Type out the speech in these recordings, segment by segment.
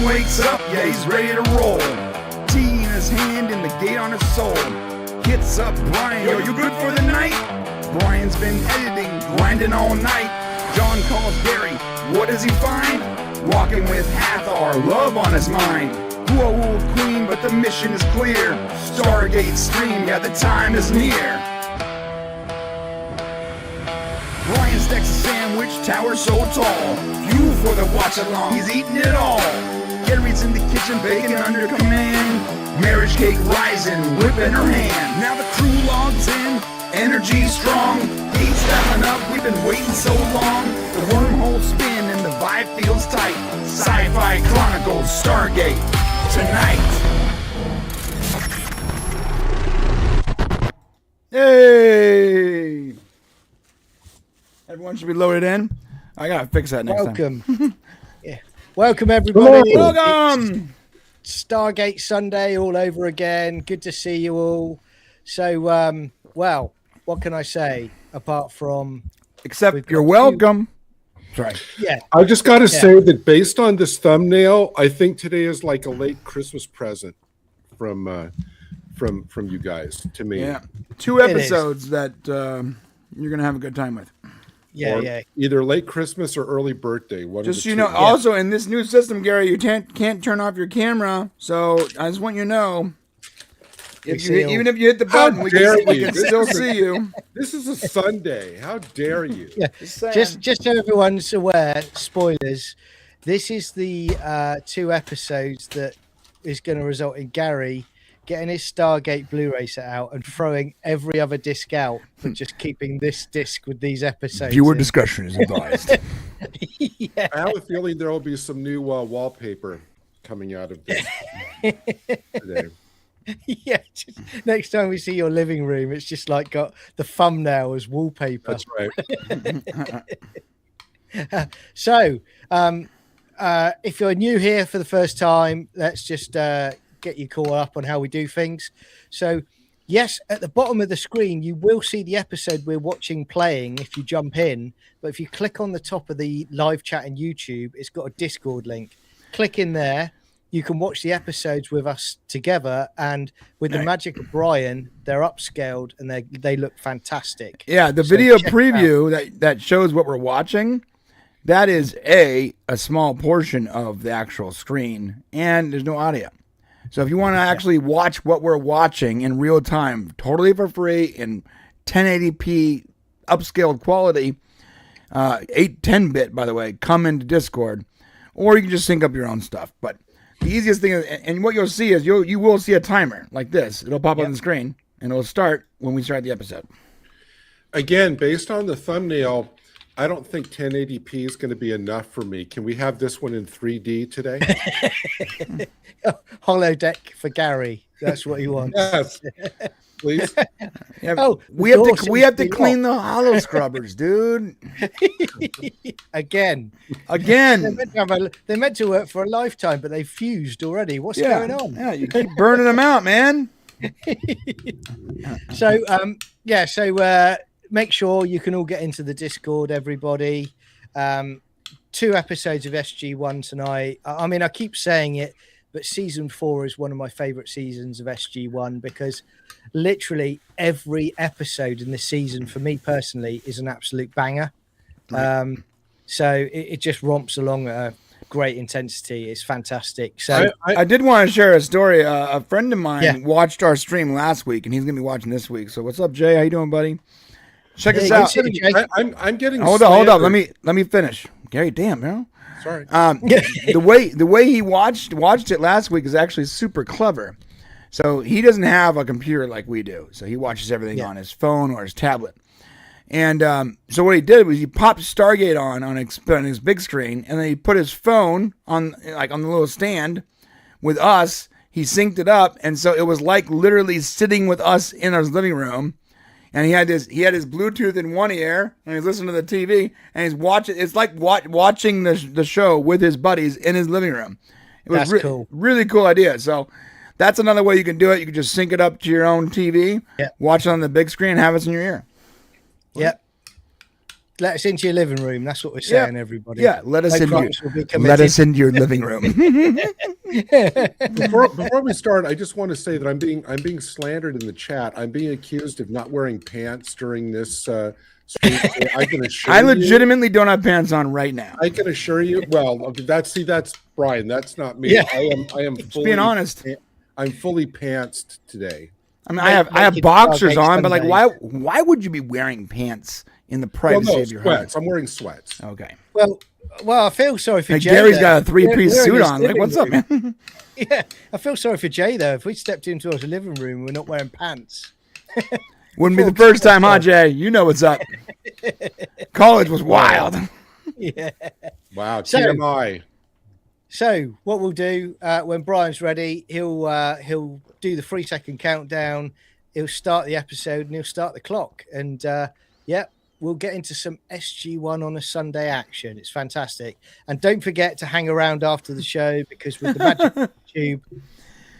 wakes up, yeah, he's ready to roll. Tea in his hand and the gate on his soul. Hits up Brian, yo, you good for the night? Brian's been editing, grinding all night. John calls Gary, what does he find? Walking with Hathor, love on his mind. Goa'uld Queen, but the mission is clear. Stargate stream, yeah, the time is near. Brian stacks a sandwich, tower so tall. Fuel for the watch along, he's eating it all. Gary's in the kitchen, baking under command. Marriage cake rising, whip in her hand. Now the crew logs in, energy strong. Gates dialing up, we've been waiting so long. The wormhole spin and the vibe feels tight. Sci-Fi Chronicles Stargate tonight. Hey! Everyone should be loaded in. I gotta fix that next time. Welcome. Yeah. Welcome everybody. Welcome! Stargate Sunday all over again. Good to see you all. So, well, what can I say apart from... Except you're welcome. Sorry. Yeah. I just got to say that based on this thumbnail, I think today is like a late Christmas present from you guys to me. Yeah. 2 episodes that you're going to have a good time with. Yeah, yeah. Either late Christmas or early birthday. Just so you know, also in this new system, Gary, you can't turn off your camera. So I just want you to know, even if you hit the button, we can still see you. This is a Sunday. How dare you? Yeah. Just so everyone's aware, spoilers. This is the 2 episodes that is going to result in Gary getting his Stargate Blu-ray set out and throwing every other disc out, but just keeping this disc with these episodes. Viewer discussion is advised. Yeah. I have a feeling there will be some new wallpaper coming out of this today. Yeah, just, next time we see your living room, it's just like got the thumbnail as wallpaper. That's right. So, if you're new here for the first time, let's just get you caught up on how we do things. So, yes, at the bottom of the screen, you will see the episode we're watching playing if you jump in. But if you click on the top of the live chat in YouTube, it's got a Discord link. Click in there. You can watch the episodes with us together, and with the magic of Brian, they're upscaled and they look fantastic. Yeah, the video preview that shows what we're watching, that is a small portion of the actual screen, and there's no audio. So if you want to actually watch what we're watching in real time, totally for free in 1080p upscaled quality, 10-bit, by the way, come into Discord, or you can just sync up your own stuff. But the easiest thing, and what you'll see is you will see a timer like this. It'll pop on the screen, and it'll start when we start the episode. Again, Based on the thumbnail, I don't think 1080p is going to be enough for me. Can we have this one in 3D today? Holodeck for Gary. That's what he wants. Yes, please. Yeah, we have to clean the hollow scrubbers, dude. Again. They're meant to work for a lifetime, but they've fused already. What's going on? Yeah, you keep burning them out, man. So make sure you can all get into the Discord, everybody. 2 episodes of SG-1 tonight. I mean, I keep saying it, but season 4 is one of my favorite seasons of SG-1 because literally every episode in this season, for me personally, is an absolute banger. Right. So it just romps along at a great intensity. It's fantastic. So I did want to share a story. A friend of mine watched our stream last week, and he's going to be watching this week. So what's up, Jay? How you doing, buddy? Check us out. I'm getting. Hold up. Let me finish. Gary, damn, man. Sorry. The way he watched it last week is actually super clever. So he doesn't have a computer like we do. So he watches everything on his phone or his tablet. And so what he did was he popped Stargate on his big screen, and then he put his phone on the little stand with us. He synced it up, and so it was like literally sitting with us in our living room. And he had his Bluetooth in one ear, and he's listening to the TV, and he's watching. It's like watching the show with his buddies in his living room. It was cool. Really cool idea. So that's another way you can do it. You can just sync it up to your own TV, watch it on the big screen, and have it in your ear. Yep. let us into your living room. That's what we're saying, everybody. Yeah, let us into your living room. Before we start, I just want to say that I'm being slandered in the chat. I'm being accused of not wearing pants during this stream. I can assure I legitimately don't have pants on right now. I can assure you. Well, that's Brian. That's not me. Yeah. I am Just fully being honest. I'm fully pantsed today. I mean, I have boxers on, but like, why would you be wearing pants in the privacy of your sweats. home? I'm wearing sweats. Okay. Well, I feel sorry for Jay. Gary's got a three-piece suit on. Like, what's up, man? Yeah, I feel sorry for Jay though. If we stepped into his living room, we're not wearing pants. Wouldn't be the first time, huh, Jay? You know what's up. College was wild. Yeah. Wow. TMI. So what we'll do when Brian's ready, he'll do the 3-second countdown. He'll start the episode and he'll start the clock. And we'll get into some SG-1 on a Sunday action. It's fantastic. And don't forget to hang around after the show, because with the Magic Tube,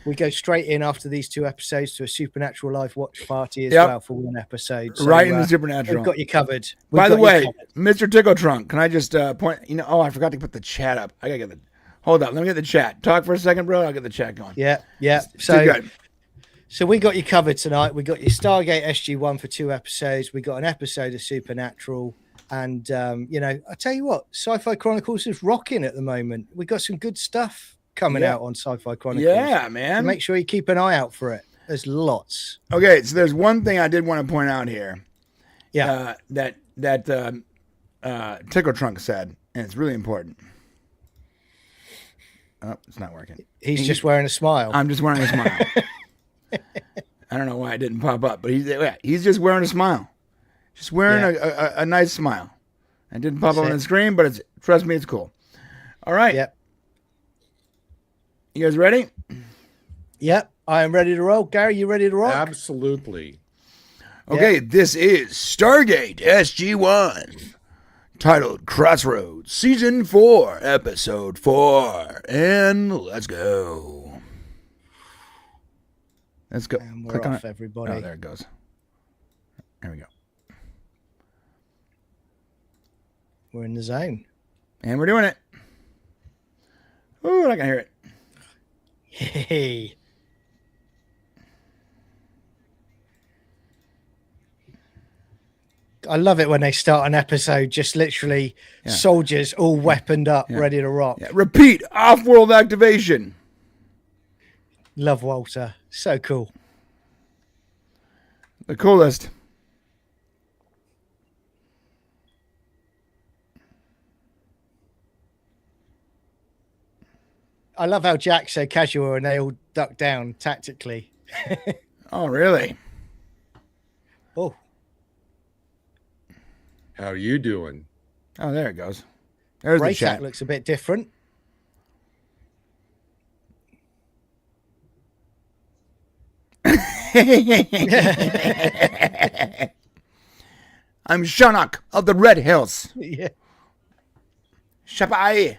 we go straight in after these 2 episodes to a Supernatural live watch party as well for 1 episode. So, right in the Supernatural. We've got you covered. By the way, Mr. Tickle Trunk, can I just point? I forgot to put the chat up. I gotta get the. Hold up, let me get the chat. Talk for a second, bro. I'll get the chat going. Yeah. So we got you covered tonight. We got your Stargate SG-1 for 2 episodes. We got an episode of Supernatural, and I tell you what, Sci-Fi Chronicles is rocking at the moment. We got some good stuff coming out on Sci-Fi Chronicles. Yeah, man. So make sure you keep an eye out for it. There's lots. Okay, so there's one thing I did want to point out here. Yeah. That Tickle Trunk said, and it's really important. Oh, it's not working. He's just wearing a smile. I'm just wearing a smile. I don't know why it didn't pop up, but he's just wearing a smile. Just wearing a nice smile. It didn't pop up on the screen, but trust me, it's cool. All right. Yep. You guys ready? Yep. I am ready to roll. Gary, you ready to roll? Absolutely. Okay, this is Stargate SG-1. Titled Crossroads, Season 4, Episode 4. And let's go. Let's go. And we're Click off, on it. everybody. Oh, there it goes. There we go. We're in the zone. And we're doing it. Ooh, I can hear it. Hey. I love it when they start an episode just literally soldiers all weaponed up, ready to rock. Yeah. Repeat, off-world activation. Love Walter. So cool. The coolest. I love how Jack's so casual and they all duck down tactically. Oh, really? Oh. How are you doing? Oh, there it goes. There's the chat. Looks a bit different. I'm Shanok of the Red Hills. Yeah. Shapai.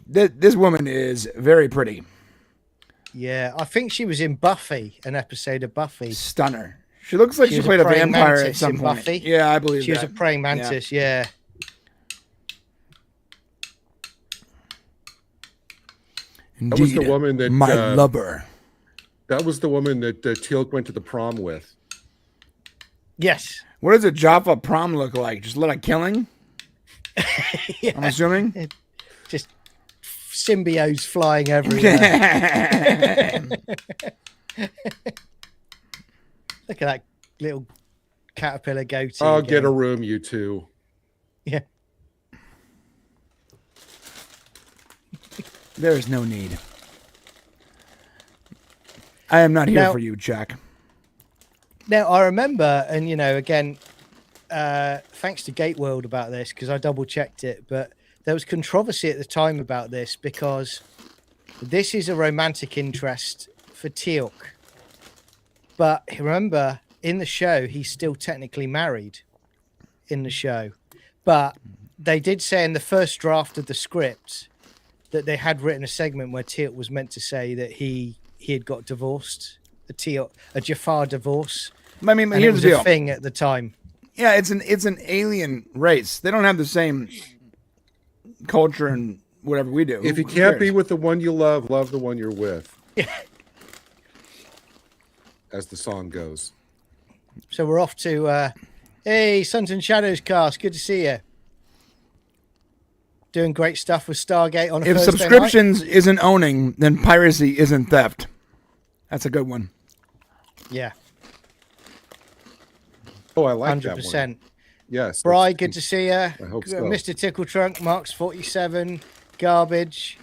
This woman is very pretty. Yeah, I think she was in Buffy, an episode of Buffy. Stunner. She looks like she played a vampire at some point. Buffy. Yeah, I believe she was a praying mantis. Yeah. Indeed, That was the woman that my lover. That was the woman that Teal'c went to the prom with. Yes. What does a Jaffa prom look like? Just a lot of killing? Yeah. I'm assuming. Just symbiotes flying everywhere. Look at that little caterpillar goatee. I'll get a room, you two. Yeah. There is no need. I am not here for you, Jack. Now, I remember, and again, thanks to Goa'uld about this, because I double checked it, but there was controversy at the time about this because this is a romantic interest for Teal'c. But remember, in the show, he's still technically married in the show. But they did say in the first draft of the script that they had written a segment where Teal'c was meant to say that he had got divorced, a Jafar divorce. I mean, And it here's was the a deal. thing at the time. Yeah, it's an alien race. They don't have the same culture and whatever we do. If you Who can't be cares? with the one you love the one you're with. As the song goes. So we're off to, hey, Sons and Shadows cast. Good to see you. Doing great stuff with Stargate on a If Thursday subscriptions isn't owning, then piracy isn't theft. That's a good one. night. Yeah, Oh, I like that 100%. one. Yes. Bri, good to see you. I hope so. Mr. Tickle Trunk, Marks 47, Garbage,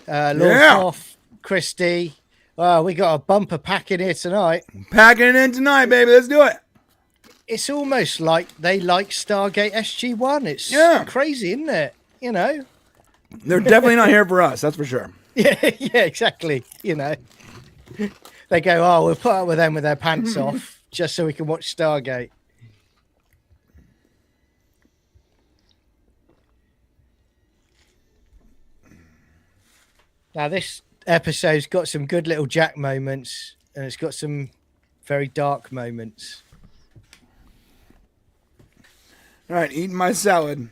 Lord Yeah. Hoff, Christy. Oh, we got a bumper pack in here tonight. Packing it in tonight, baby. Let's do it. It's almost like they like Stargate SG-1. It's crazy, isn't it? You know? They're definitely not here for us. That's for sure. Yeah, exactly. You know, they go, oh, we'll put up with them with their pants off just so we can watch Stargate. Now, this episode's got some good little Jack moments, and it's got some very dark moments. All right, eating my salad.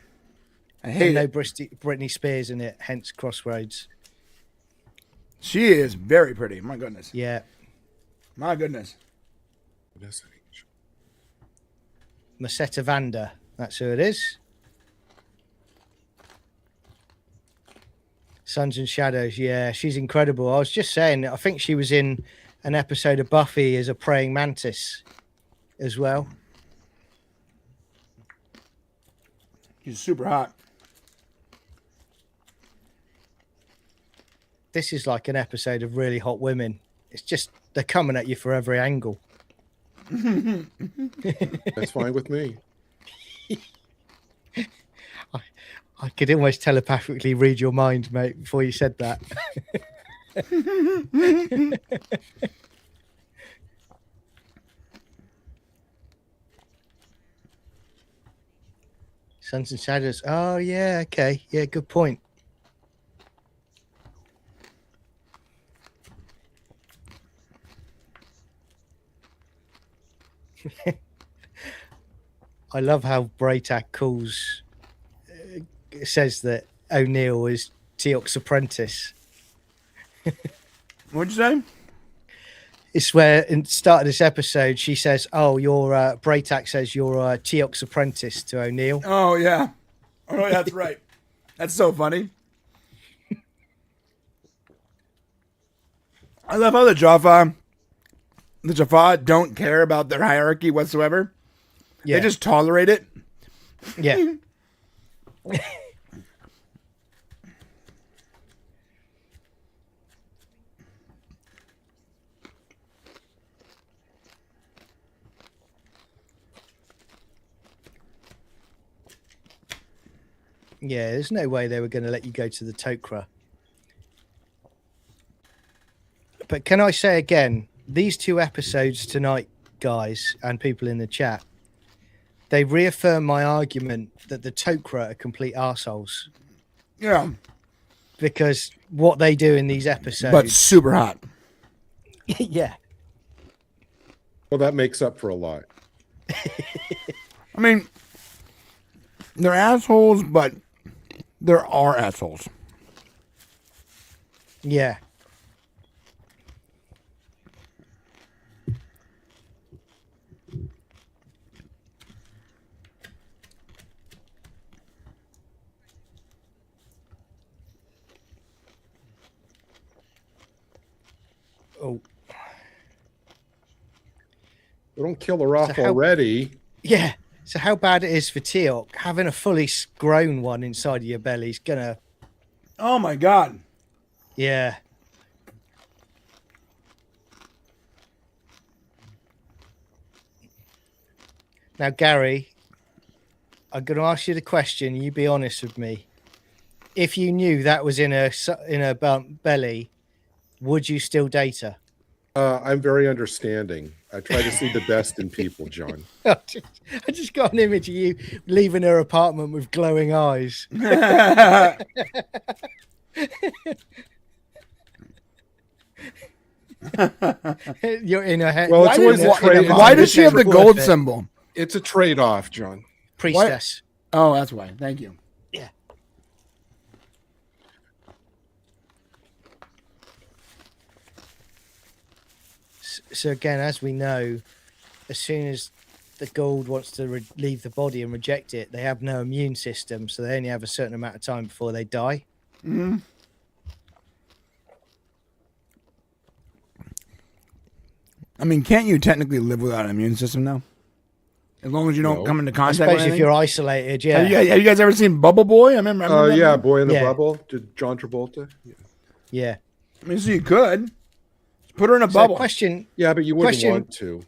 I hate And no it. Britney Spears in it, hence Crossroads. She is very pretty. My goodness. Yeah. My goodness. Masetta Vanda, that's who it is. Sons and Shadows, yeah, she's incredible. I was just saying, I think she was in an episode of Buffy as a praying mantis as well. She's super hot. This is like an episode of Really Hot Women. It's just, they're coming at you for every angle. That's fine with me. I could almost telepathically read your mind, mate, before you said that. Sons and Shadows. Oh, yeah, okay. Yeah, good point. I love how Braytak says that O'Neill is teal'c's apprentice. What'd you say? It's where in the start of this episode she says, "Oh, you're Braytak says you're teal'c's apprentice to O'Neill." Oh, yeah. Oh, that's right. That's so funny. I love how the Jaffa don't care about their hierarchy whatsoever. Yeah, They just tolerate it. yeah. Yeah, there's no way they were going to let you go to the Tok'ra. But can I say again, these two episodes tonight, guys, and people in the chat, they reaffirm my argument that the Tok'ra are complete arseholes. Yeah. Because what they do in these episodes... But super hot. yeah. Well, that makes up for a lot. I mean, they're assholes, but there are assholes. Yeah. Oh. We don't kill her off So how- already. Yeah. So how bad it is for teal'c, having a fully grown one inside of your belly is gonna... Oh, my God. Yeah. Now, Gary, I'm going to ask you the question. You be honest with me. If you knew that was in her belly, would you still date her? I'm very understanding. I try to see the best in people, John. I just got an image of you leaving her apartment with glowing eyes. You're in a head. Well, it's always a trade. Why does she have the gold symbol? It's a trade-off, John. Priestess. Oh, that's why. Thank you. Yeah. So again, as we know, as soon as the Goa'uld wants to leave the body and reject it, they have no immune system, so they only have a certain amount of time before they die. Mm-hmm. I mean, can't you technically live without an immune system now? As long as you don't come into I contact with suppose anything? if you're isolated, yeah. Have you guys ever seen Bubble Boy? I remember Yeah, that. Boy in the Yeah. Bubble. Did John Travolta? Yeah. I mean, so you could. Put her in a So bubble. question Yeah, but you wouldn't Question- want to.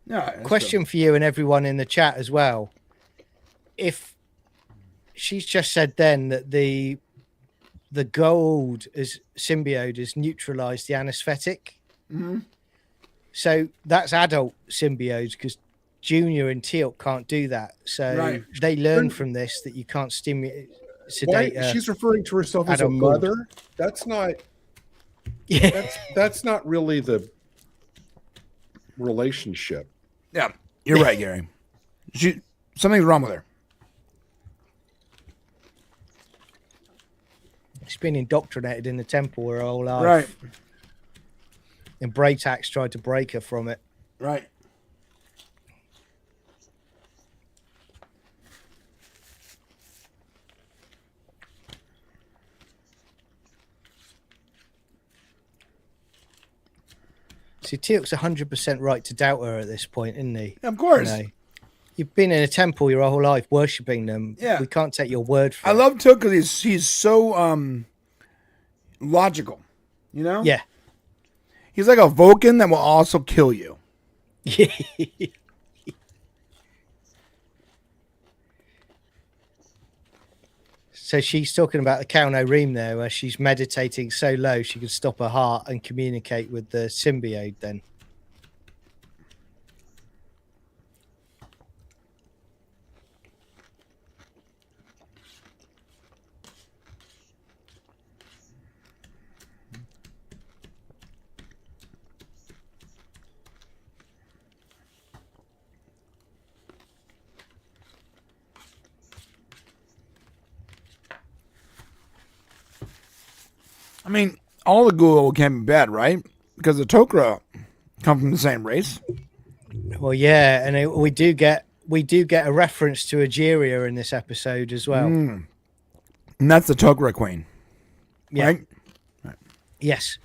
Yeah, that's question for you and everyone in the chat as well. If she's just said then that the Goa'uld as symbiote has neutralized the anesthetic. Mm-hmm. So that's adult symbiotes because Junior and teal'c can't do that. So Right. they learn from this that you can't sedate. She's referring to herself as a adult mother. That's not. Yeah. That's not really the relationship. Yeah, you're right, Gary. Something's wrong with her. She's been indoctrinated in the temple her whole life. Right, And Braytax tried to break her from it. right. See, teal'c's 100% right to doubt her at this point, isn't he? Of course. You know, you've been in a temple your whole life worshipping them. Yeah. We can't take your word for I it. love Took because he's so logical. You know? Yeah. He's like a Vulcan that will also kill you. So she's talking about the Kauno Reem there, where she's meditating so low she can stop her heart and communicate with the symbiote then. I mean, all the Goa'uld can be bad, right? Because the Tok'ra come from the same race. Well, yeah, and we do get a reference to Ageria in this episode as well. And that's the Tok'ra Queen. Yeah. Right? Yes.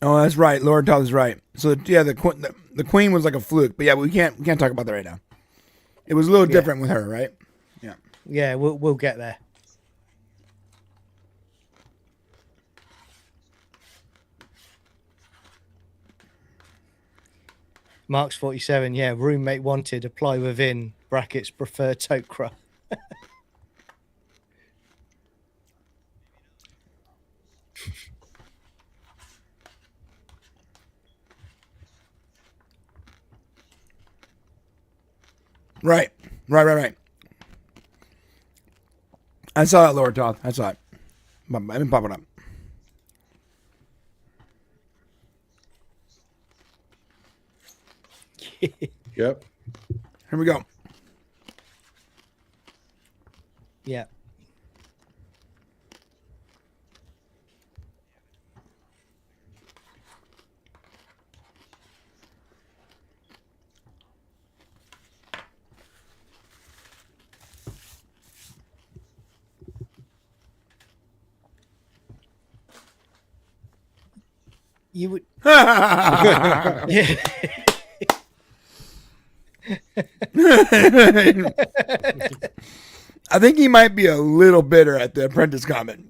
Oh, that's right. Lord Todd is right. So yeah, the queen was like a fluke, but yeah, we can't talk about that right now. It was a little different with her, right? Yeah. Yeah, we'll get there. Mark's 47, yeah, roommate wanted, apply within, brackets, prefer Tok'ra. Right. I saw that, Lord Todd. I saw it. I've been popping up. Yep. Here we go. Yeah. You would. Yeah. I think he might be a little bitter at the apprentice comment.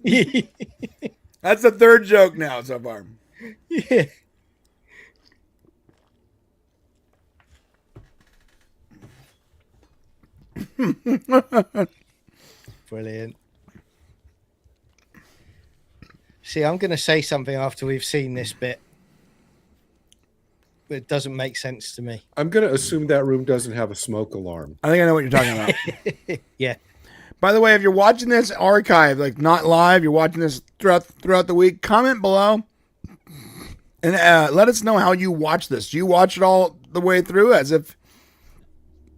That's the third joke now so far. Yeah. Brilliant. See, I'm going to say something after we've seen this bit, but it doesn't make sense to me. I'm going to assume that room doesn't have a smoke alarm. I think I know what you're talking about. Yeah. By the way, if you're watching this archive, like not live, you're watching this throughout the week, comment below and let us know how you watch this. Do you watch it all the way through as if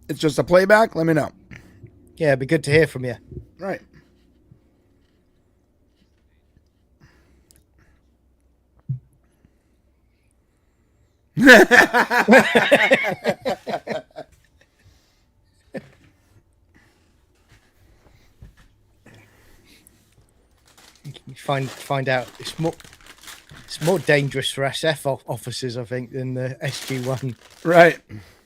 it's just a playback? Let me know. Yeah, it'd be good to hear from you. Right. Find out it's more dangerous for SF officers, I think, than the SG-1. Right.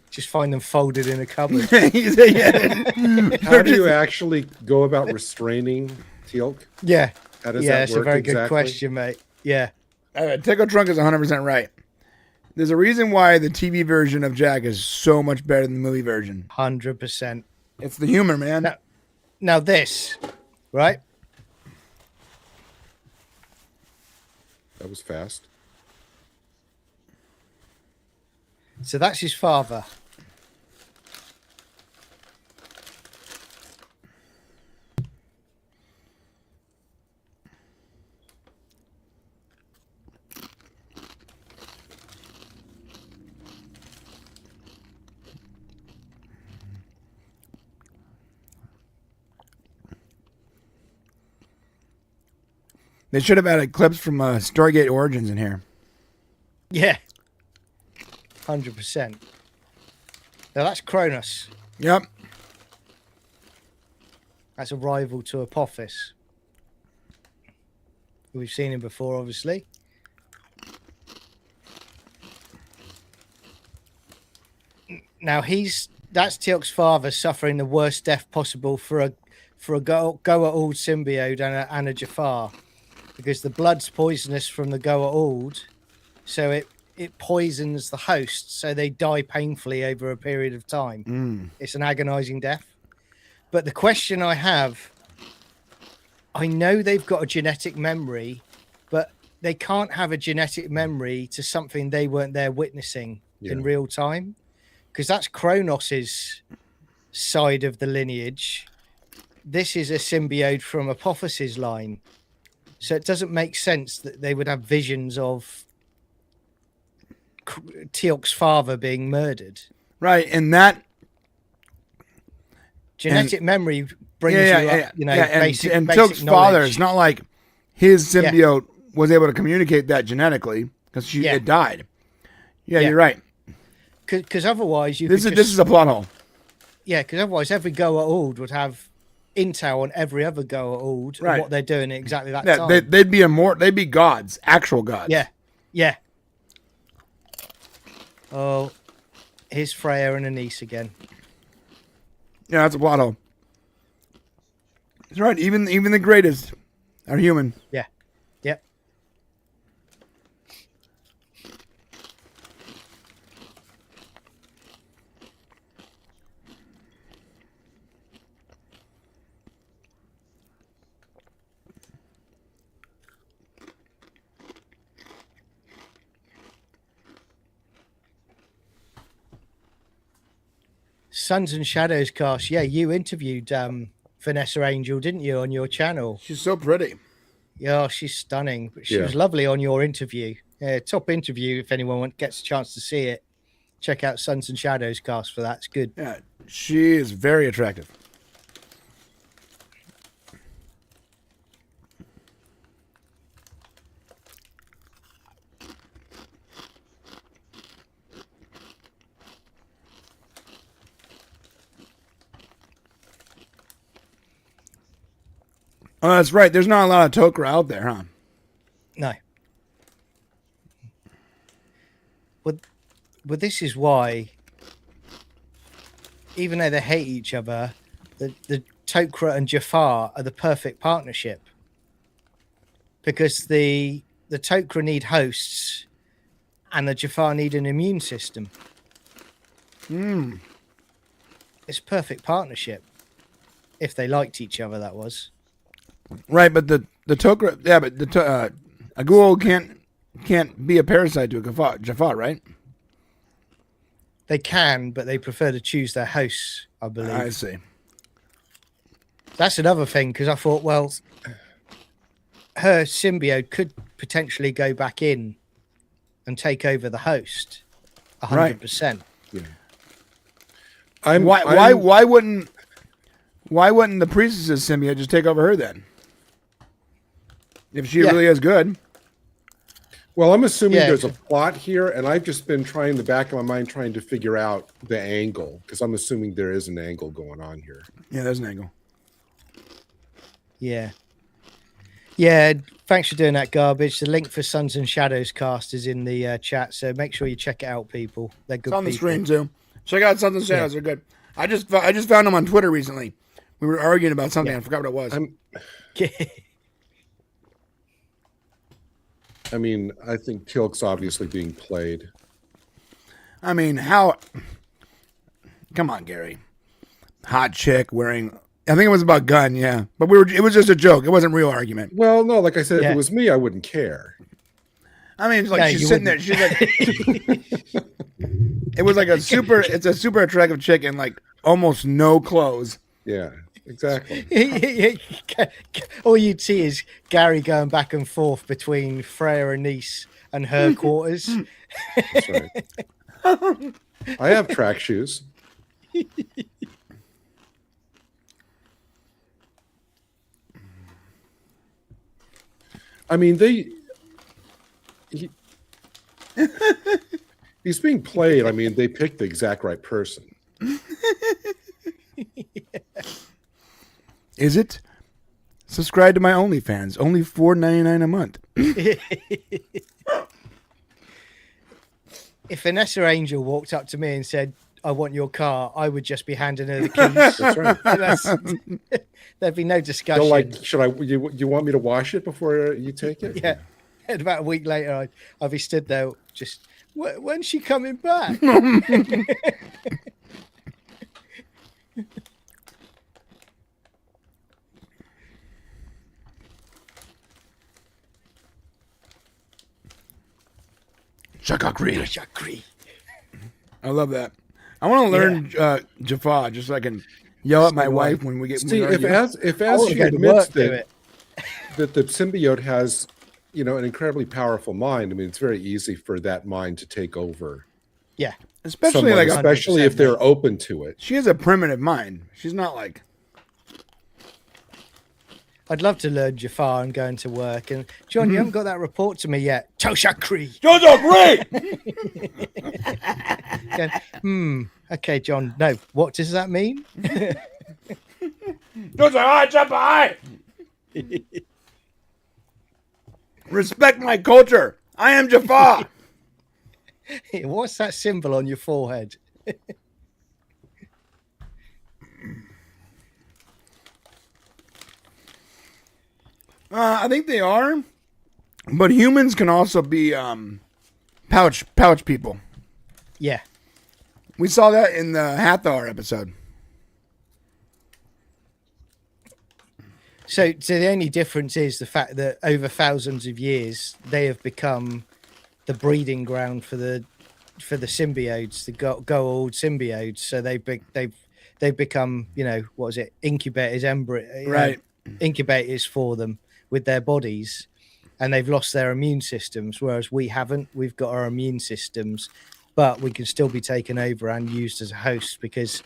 Just find them folded in a cupboard. How do you actually go about restraining teal'c? Yeah. How does Yeah, that it's work a very good exactly? question, mate. Yeah. Tickle Trunk is 100% right. There's a reason why the TV version of Jack is so much better than the movie version. 100%. It's the humor, man. Now this, right? That was fast. So that's his father. They should have added clips from Stargate Origins in here. Yeah. 100%. Now that's Kronos. Yep. That's a rival to Apophis. We've seen him before, obviously. Now that's teal'c's father suffering the worst death possible for a Goa'uld symbiote and a Jafar, because the blood's poisonous from the Goa'uld, so it poisons the host, so they die painfully over a period of time. It's an agonizing death. But the question I have, I know they've got a genetic memory, but they can't have a genetic memory to something they weren't there witnessing in real time, because that's Kronos's side of the lineage. This is a symbiote from Apophis's line. So it doesn't make sense that they would have visions of teal'c's father being murdered. Right, and that genetic memory brings basic teal'c's father, it's not like his symbiote was able to communicate that genetically because it died. Yeah, you're right. Because otherwise, this is a plot hole. Yeah, because otherwise, every Goa'uld would have intel on every other Goa'uld and what they're doing at exactly that time. They'd be gods, actual gods. Yeah. Oh, here's Freya and Anise again. Yeah, that's a plot hole. That's right. Even the greatest are human. Yeah. Yep. Suns and Shadows cast. Yeah, you interviewed Vanessa Angel, didn't you, on your channel? She's so pretty. Yeah, she's stunning. She was lovely on your interview. Top interview. If anyone gets a chance to see it, check out Suns and Shadows cast for that. It's good. Yeah, she is very attractive. Oh, that's right. There's not a lot of Tok'ra out there, huh? No. But this is why, even though they hate each other, the Tok'ra and Jafar are the perfect partnership. Because the Tok'ra need hosts and the Jafar need an immune system. It's a perfect partnership. If they liked each other, that was. Right, but the Tok'ra, but A Goa'uld can't be a parasite to a Jaffa, right? They can, but they prefer to choose their hosts, I believe. I see. That's another thing, because I thought, well, her symbiote could potentially go back in and take over the host 100%. Yeah. Why wouldn't the priestess's symbiote just take over her then? If she really is good. Well, I'm assuming there's a plot here, and I've just been trying in the back of my mind trying to figure out the angle, because I'm assuming there is an angle going on here. Yeah, there's an angle. Yeah. Yeah, thanks for doing that, Garbage. The link for Sons and Shadows cast is in the chat, so make sure you check it out, people. They're good. It's on the people. screen too. Check out Sons and Shadows. They're good. I just found them on Twitter recently. We were arguing about something. I forgot what it was. I mean, I think teal'c's obviously being played. I mean, how? Come on, Gary. Hot chick wearing. I think it was about gun, yeah. But it was just a joke. It wasn't a real argument. Well, no, like I said, if it was me, I wouldn't care. I mean, it's like she's sitting there. She's like, it was like it's a super attractive chick in like almost no clothes. Yeah, exactly. All you'd see is Gary going back and forth between Freya and Nice and her quarters. That's right. I have track shoes. I mean, he's being played. I mean, they picked the exact right person. Is it? Subscribe to my OnlyFans. Only $4.99 a month. If Vanessa Angel walked up to me and said, "I want your car," I would just be handing her the keys. That's right. There'd be no discussion. They're like, you want me to wash it before you take it? Yeah. And about a week later, I'd be stood there just, when's she coming back? Shakakri. I love that. I want to learn Jaffa just so I can yell at my wife when we get. See, if as she admits that the symbiote has, an incredibly powerful mind. I mean, it's very easy for that mind to take over. Yeah, especially if they're open to it. She has a primitive mind. She's not like. I'd love to learn Jafar and go into work. And John, you haven't got that report to me yet. Toshakri. Okay, John. No, what does that mean? Respect my culture. I am Jafar. What's that symbol on your forehead? I think they are, but humans can also be pouch people. Yeah, we saw that in the Hathor episode. So the only difference is the fact that over thousands of years they have become the breeding ground for the symbiotes, the Goa'uld symbiotes. So they've become, incubators, right? Incubators for them with their bodies, and they've lost their immune systems, whereas we haven't. We've got our immune systems, but we can still be taken over and used as a host, because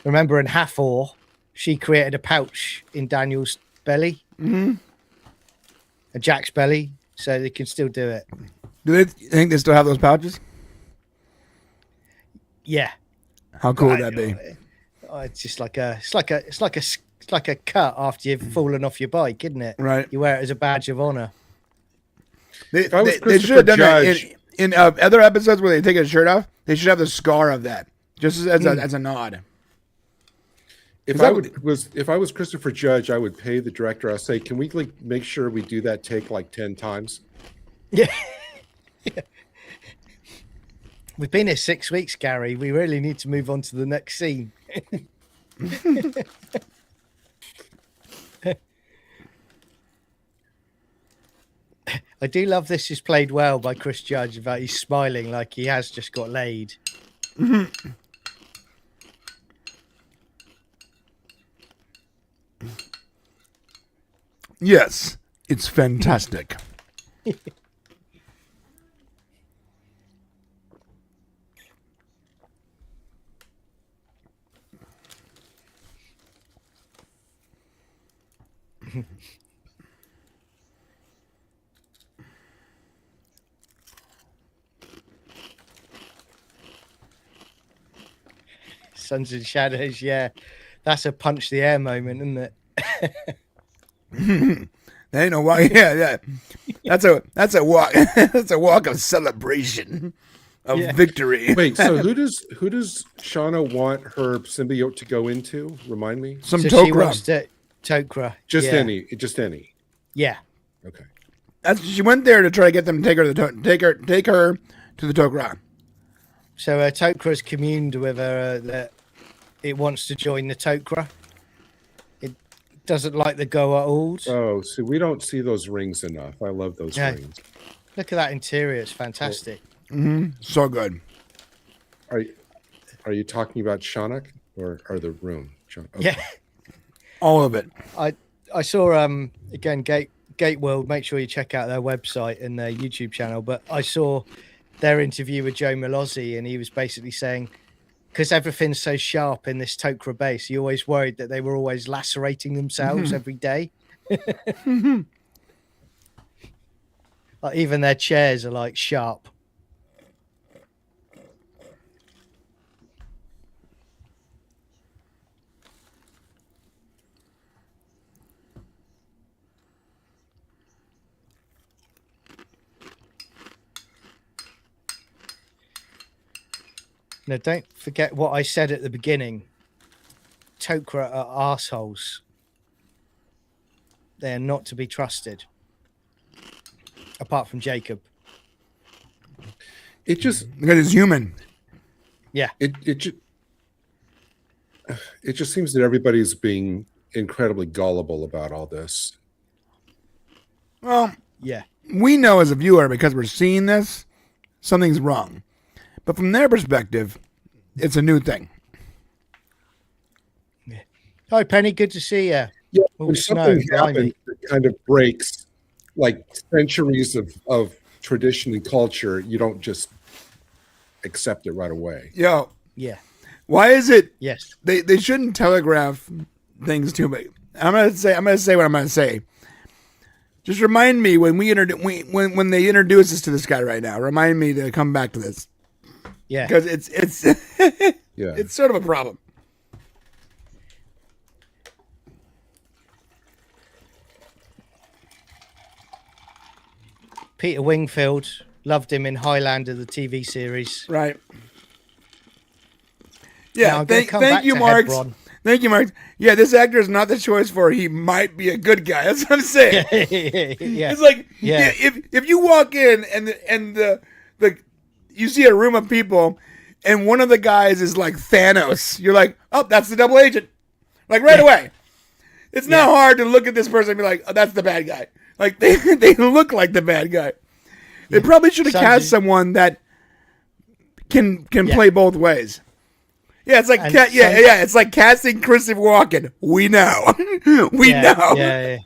remember in Hathor, she created a pouch in Daniel's belly, a Jack's belly, so they can still do it. Do they think they still have those pouches? Yeah. How cool would that be? It's just like a cut after you've fallen off your bike, isn't it? Right. You wear it as a badge of honor. They should have done that in other episodes where they take a shirt off. They should have the scar of that, just as a nod. If I was Christopher Judge, I would pay the director. I'll say, can we make sure we do that take 10 times? Yeah. We've been here 6 weeks, Gary. We really need to move on to the next scene. I do love this is played well by Chris Judge about he's smiling like he has just got laid. Yes, it's fantastic. Suns and Shadows, yeah. That's a punch the air moment, isn't it? They ain't no walk. Yeah. That's a walk. That's a walk of celebration of victory. Wait, so who does Shauna want her symbiote to go into? Remind me. Some She Tok'ra. wants to Tok'ra. Just yeah. any. Just any. Yeah. Okay. She went there to try to get them to take her to take her to the Tok'ra. So Tok'ra's communed with her that it wants to join the Tok'ra. It doesn't like the Goa'uld. Oh, so we don't see those rings enough. I love those rings. Look at that interior; it's fantastic. So good. Are you talking about Shanak or the room? Okay. Yeah, All of it. I saw again Gate World. Make sure you check out their website and their YouTube channel. But I saw their interview with Joe Malozzi, and he was basically saying, because everything's so sharp in this Tok'ra base, he always worried that they were always lacerating themselves every day. Like even their chairs are like sharp. Now, don't forget what I said at the beginning. Tok'ra are arseholes. They are not to be trusted. Apart from Jacob. It just Because it's human. it just seems that everybody's being incredibly gullible about all this. Well, Yeah. we know as a viewer, because we're seeing this, something's wrong. But from their perspective, it's a new thing. Hi, Penny. Good to see you. Yeah, Oh, when snow, something blimey. happens that kind of breaks like centuries of tradition and culture, you don't just accept it right away. Yo, Yeah. why is it Yes. they shouldn't telegraph things to me? I'm gonna say what I'm gonna say. Just remind me when when they introduce us to this guy right now. Remind me to come back to this Yeah. because it's Yeah. it's sort of a problem. Peter Wingfield, loved him in Highlander, the TV series. Right. Now Yeah, I'm gonna thank come back you, to Mark. Hebron. Thank you, Mark. Yeah, this actor is not the choice for he might be a good guy. That's what I'm saying. Yeah. It's like Yeah. if you walk in and the you see a room of people and one of the guys is like Thanos, you're like, oh, that's the double agent. Like right away. It's not hard to look at this person and be like, oh, that's the bad guy. Like they look like the bad guy. They probably should have cast someone that can play both ways. Yeah, it's like it's like casting Christopher Walken. We know, we know.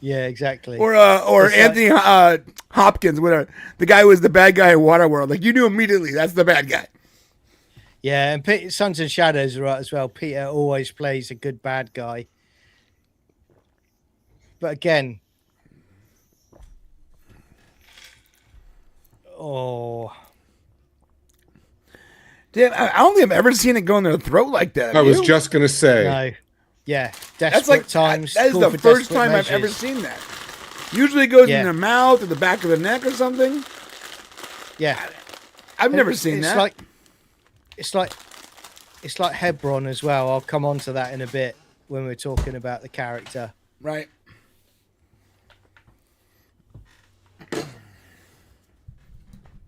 Yeah, exactly. Or It's Anthony Hopkins, whatever. The guy who was the bad guy in Waterworld. Like you knew immediately that's the bad guy. Yeah, and Sons and Shadows are right as well. Peter always plays a good bad guy. But again, Damn, I don't think I've ever seen it go in their throat like that. I was You? just gonna say. no. Yeah, That's desperate like times. that is call the for first desperate time I've ever measures. seen that. Usually it goes Yeah. in their mouth or the back of the neck or something. Yeah, I've never seen it's that. It's like Hebron as well. I'll come on to that in a bit when we're talking about the character. Right.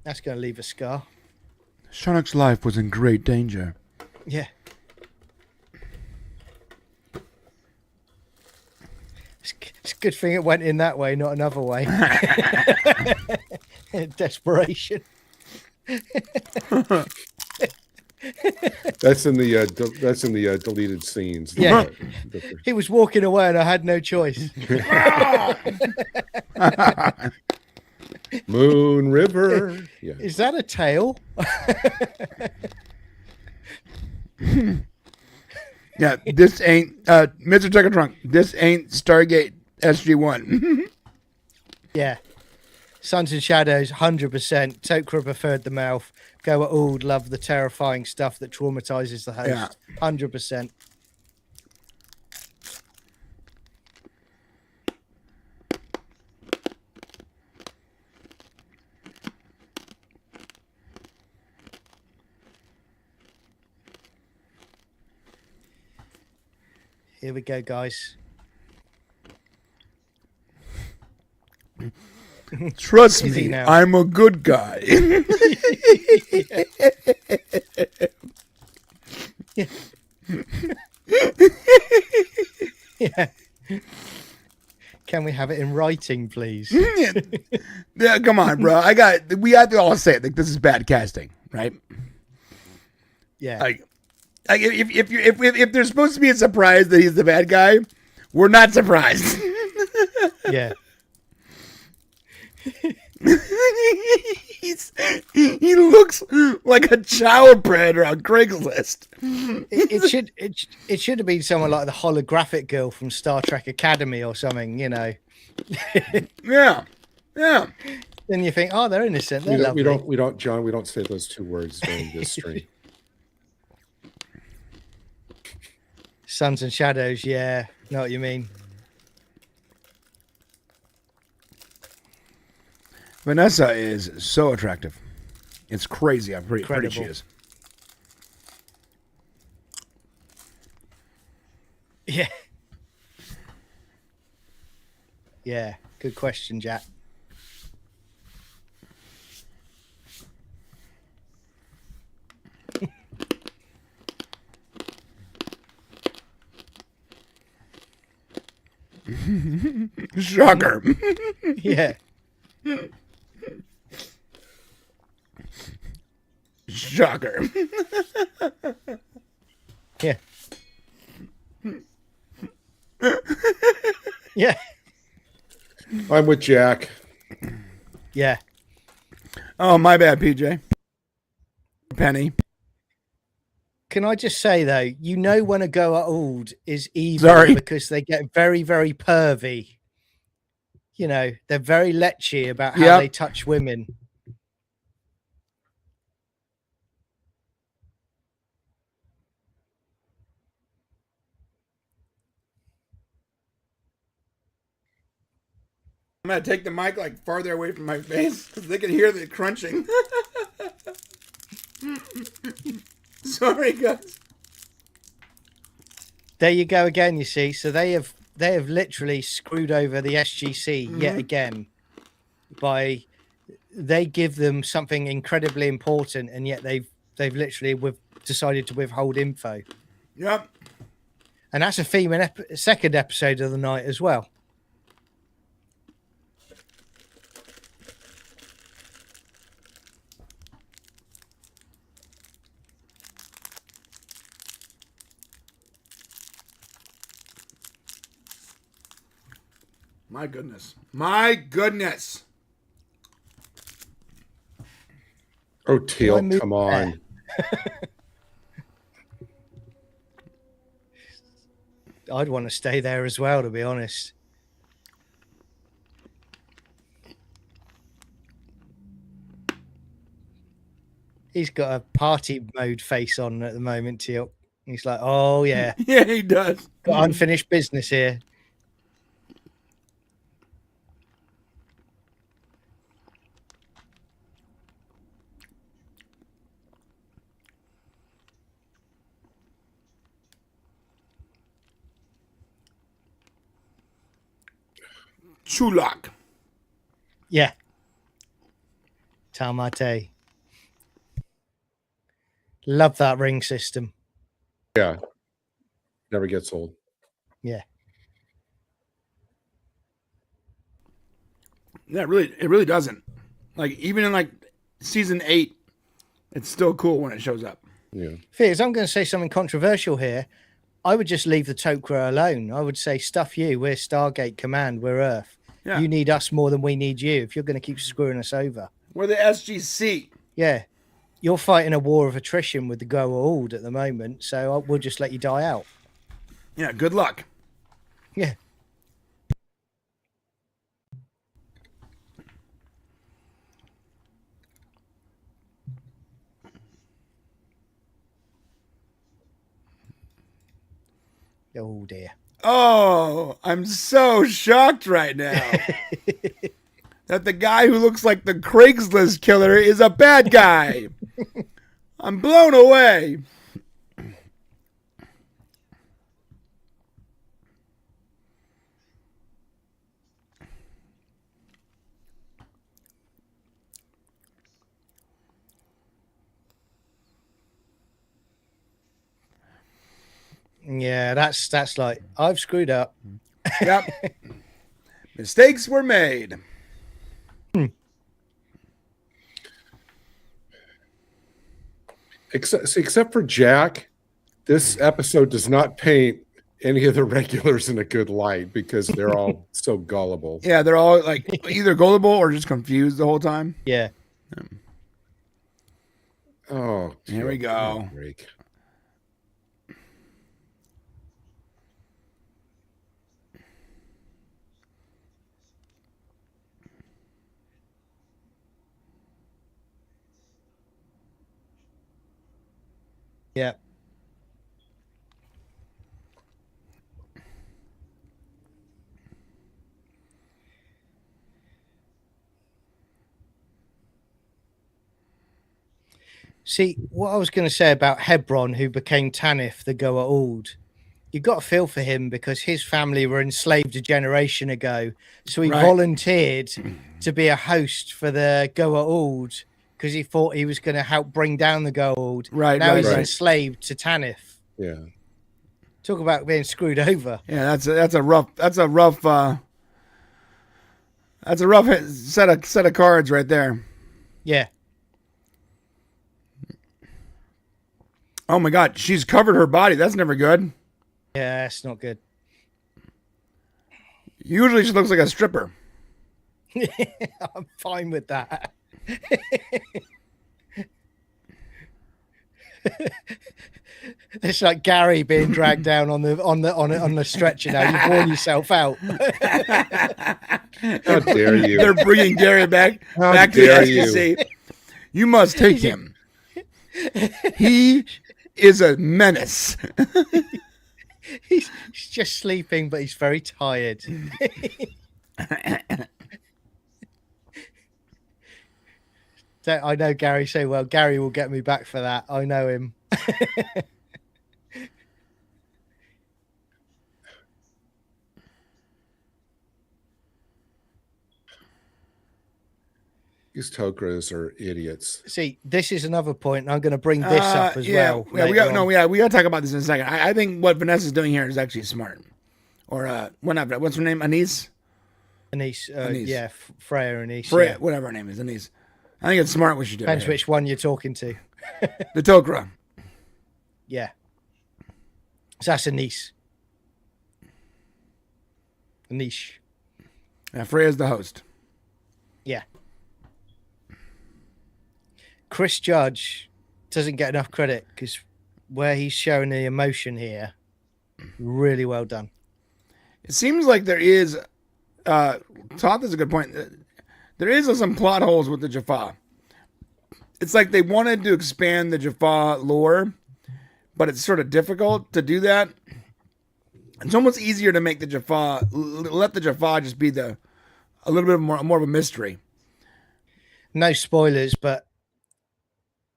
That's going to leave a scar. Sharnock's life was in great danger. Yeah. It's Good thing it went in that way, not another way. Desperation. That's in the deleted scenes. Yeah. He was walking away and I had no choice. Moon River. Yeah. Is that a tail? Yeah, this ain't Mr. Tucker Trunk. This ain't Stargate SG-1. Yeah. Suns and Shadows, 100%. Tok'ra preferred the mouth. Goa'uld loved the terrifying stuff that traumatizes the host. Yeah. 100%. Here we go, guys. Trust Is he me, now? I'm a good guy. Yeah. Can we have it in writing, please? Yeah, come on, bro. We have to all say it. Like, this is bad casting, right? Yeah. Like if there's supposed to be a surprise that he's the bad guy, we're not surprised. Yeah. He looks like a child predator on Craigslist. It should have been someone like the holographic girl from Star Trek Academy or something, you know. Yeah. Then you think, oh, they're innocent. They're lovely. We don't, John. We don't say those two words during this stream. Suns and Shadows, yeah. Know what you mean. Vanessa is so attractive. It's crazy how pretty she is. Yeah. Yeah. Good question, Jack. Shocker. Yeah. Shocker. Yeah. Yeah. I'm with Jack. Yeah. Oh, my bad, PJ. Penny. Can I just say though, you know when a Goa'uld is evil Sorry. because they get very, very pervy. You know, they're very lechy about how they touch women. I'm gonna take the mic like farther away from my face because they can hear the crunching. Sorry, guys. There you go again. You see, so they have literally screwed over the SGC yet again by they give them something incredibly important, and yet they've literally decided to withhold info. Yep. And that's a theme in second episode of the night as well. My goodness. My goodness. Oh, Teal, come on. I'd want to stay there as well, to be honest. He's got a party mode face on at the moment, Teal. He's like, oh, yeah. Yeah, he does. Got unfinished business here. Chulak. Yeah. Tamate. Love that ring system. Yeah. Never gets old. Yeah. Yeah, it really doesn't. Like even in like season 8, it's still cool when it shows up. Yeah. Fears, I'm going to say something controversial here. I would just leave the Tok'ra alone. I would say, stuff you. We're Stargate Command. We're Earth. Yeah. You need us more than we need you if you're going to keep screwing us over. We're the SGC. Yeah. You're fighting a war of attrition with the Goa'uld at the moment, so we'll just let you die out. Yeah, good luck. Yeah. Oh, dear. Oh, I'm so shocked right now that the guy who looks like the Craigslist killer is a bad guy. I'm blown away. Yeah, that's like, I've screwed up. Yep. Mistakes were made. Except for Jack, this episode does not paint any of the regulars in a good light because they're all so gullible. Yeah, they're all like either gullible or just confused the whole time. Yeah. Oh, here we go. Break. Yeah. See, what I was going to say about Hebron, who became Tanith, the Goa'uld, you got a feel for him because his family were enslaved a generation ago. So he volunteered to be a host for the Goa'uld because he thought he was going to help bring down the Goa'uld. Right. Now he's enslaved to Tanith. Yeah. Talk about being screwed over. Yeah, that's a rough set of cards right there. Yeah. Oh my God, she's covered her body. That's never good. Yeah, it's not good. Usually she looks like a stripper. I'm fine with that. It's like Gary being dragged down on the stretcher now. You've worn yourself out. How dare you? They're bringing Gary back to the SGC. You must take him. He is a menace. He's just sleeping, but he's very tired. I know Gary so well. Gary will get me back for that. I know him. These Tok'ras are idiots. See, this is another point. I'm going to bring this up as well. Yeah, we got to talk about this in a second. I think what Vanessa's doing here is actually smart. Or what's her name? Anise. Anise. Yeah, Freya Anise. Freya, yeah. whatever her name is, Anise. I think it's smart what she did. Depends which one you're talking to. The Tok'ra. Yeah. So that's Anise. Anish. Yeah, Freya's the host. Yeah. Chris Judge doesn't get enough credit because where he's showing the emotion here, really well done. It seems like there is, Todd is a good point. There is some plot holes with the Jaffa. It's like they wanted to expand the Jaffa lore, but it's sort of difficult to do that. It's almost easier to make the Jaffa, let the Jaffa just be a little bit more of a mystery. No spoilers, but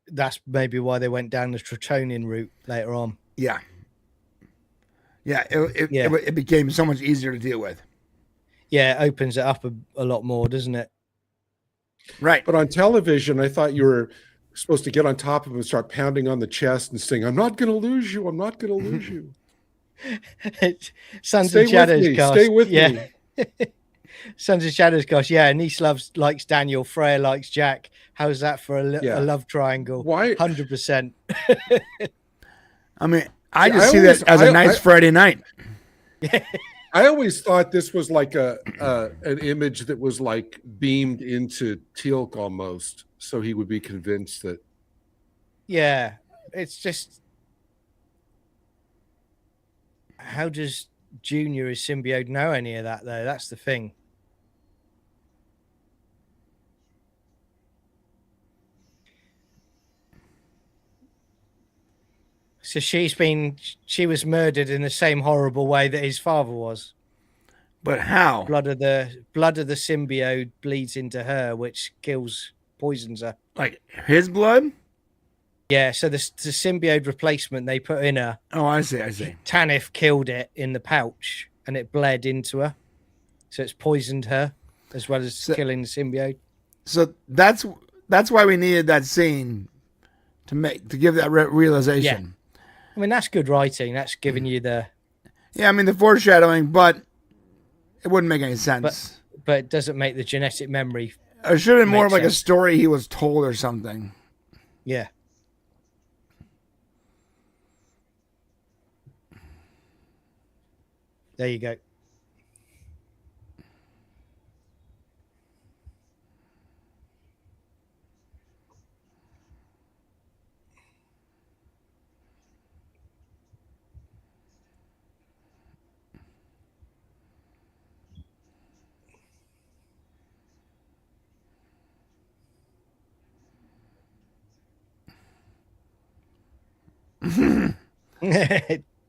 that's maybe why they went down the Tritonian route later on. Yeah. Yeah, it became so much easier to deal with. Yeah, it opens it up a lot more, doesn't it? Right. But on television, I thought you were supposed to get on top of him and start pounding on the chest and saying, "I'm not going to lose you. I'm not going to lose you." Sons and Shadows cast. Stay with me. Sons of Shadows, gosh, yeah. Niece likes Daniel, Freya likes Jack. How's that for a love triangle? Why? 100%. I mean, I See, just see that as a nice Friday night. I always thought this was like an image that was like beamed into teal'c almost, so he would be convinced that. Yeah, it's just, how does Junior, his symbiote, know any of that though? That's the thing. So she was murdered in the same horrible way that his father was. But how? Blood of the symbiote bleeds into her, which poisons her. Like his blood? Yeah, so the symbiote replacement they put in her. Oh, I see. Tanith killed it in the pouch, and it bled into her. So it's poisoned her, as well as killing the symbiote. So that's why we needed that scene to give that realization. Yeah. I mean, that's good writing. That's giving you the... Yeah, I mean, the foreshadowing, but it wouldn't make any sense. But it doesn't make the genetic memory... It should have been more of like a story he was told or something. Yeah. There you go.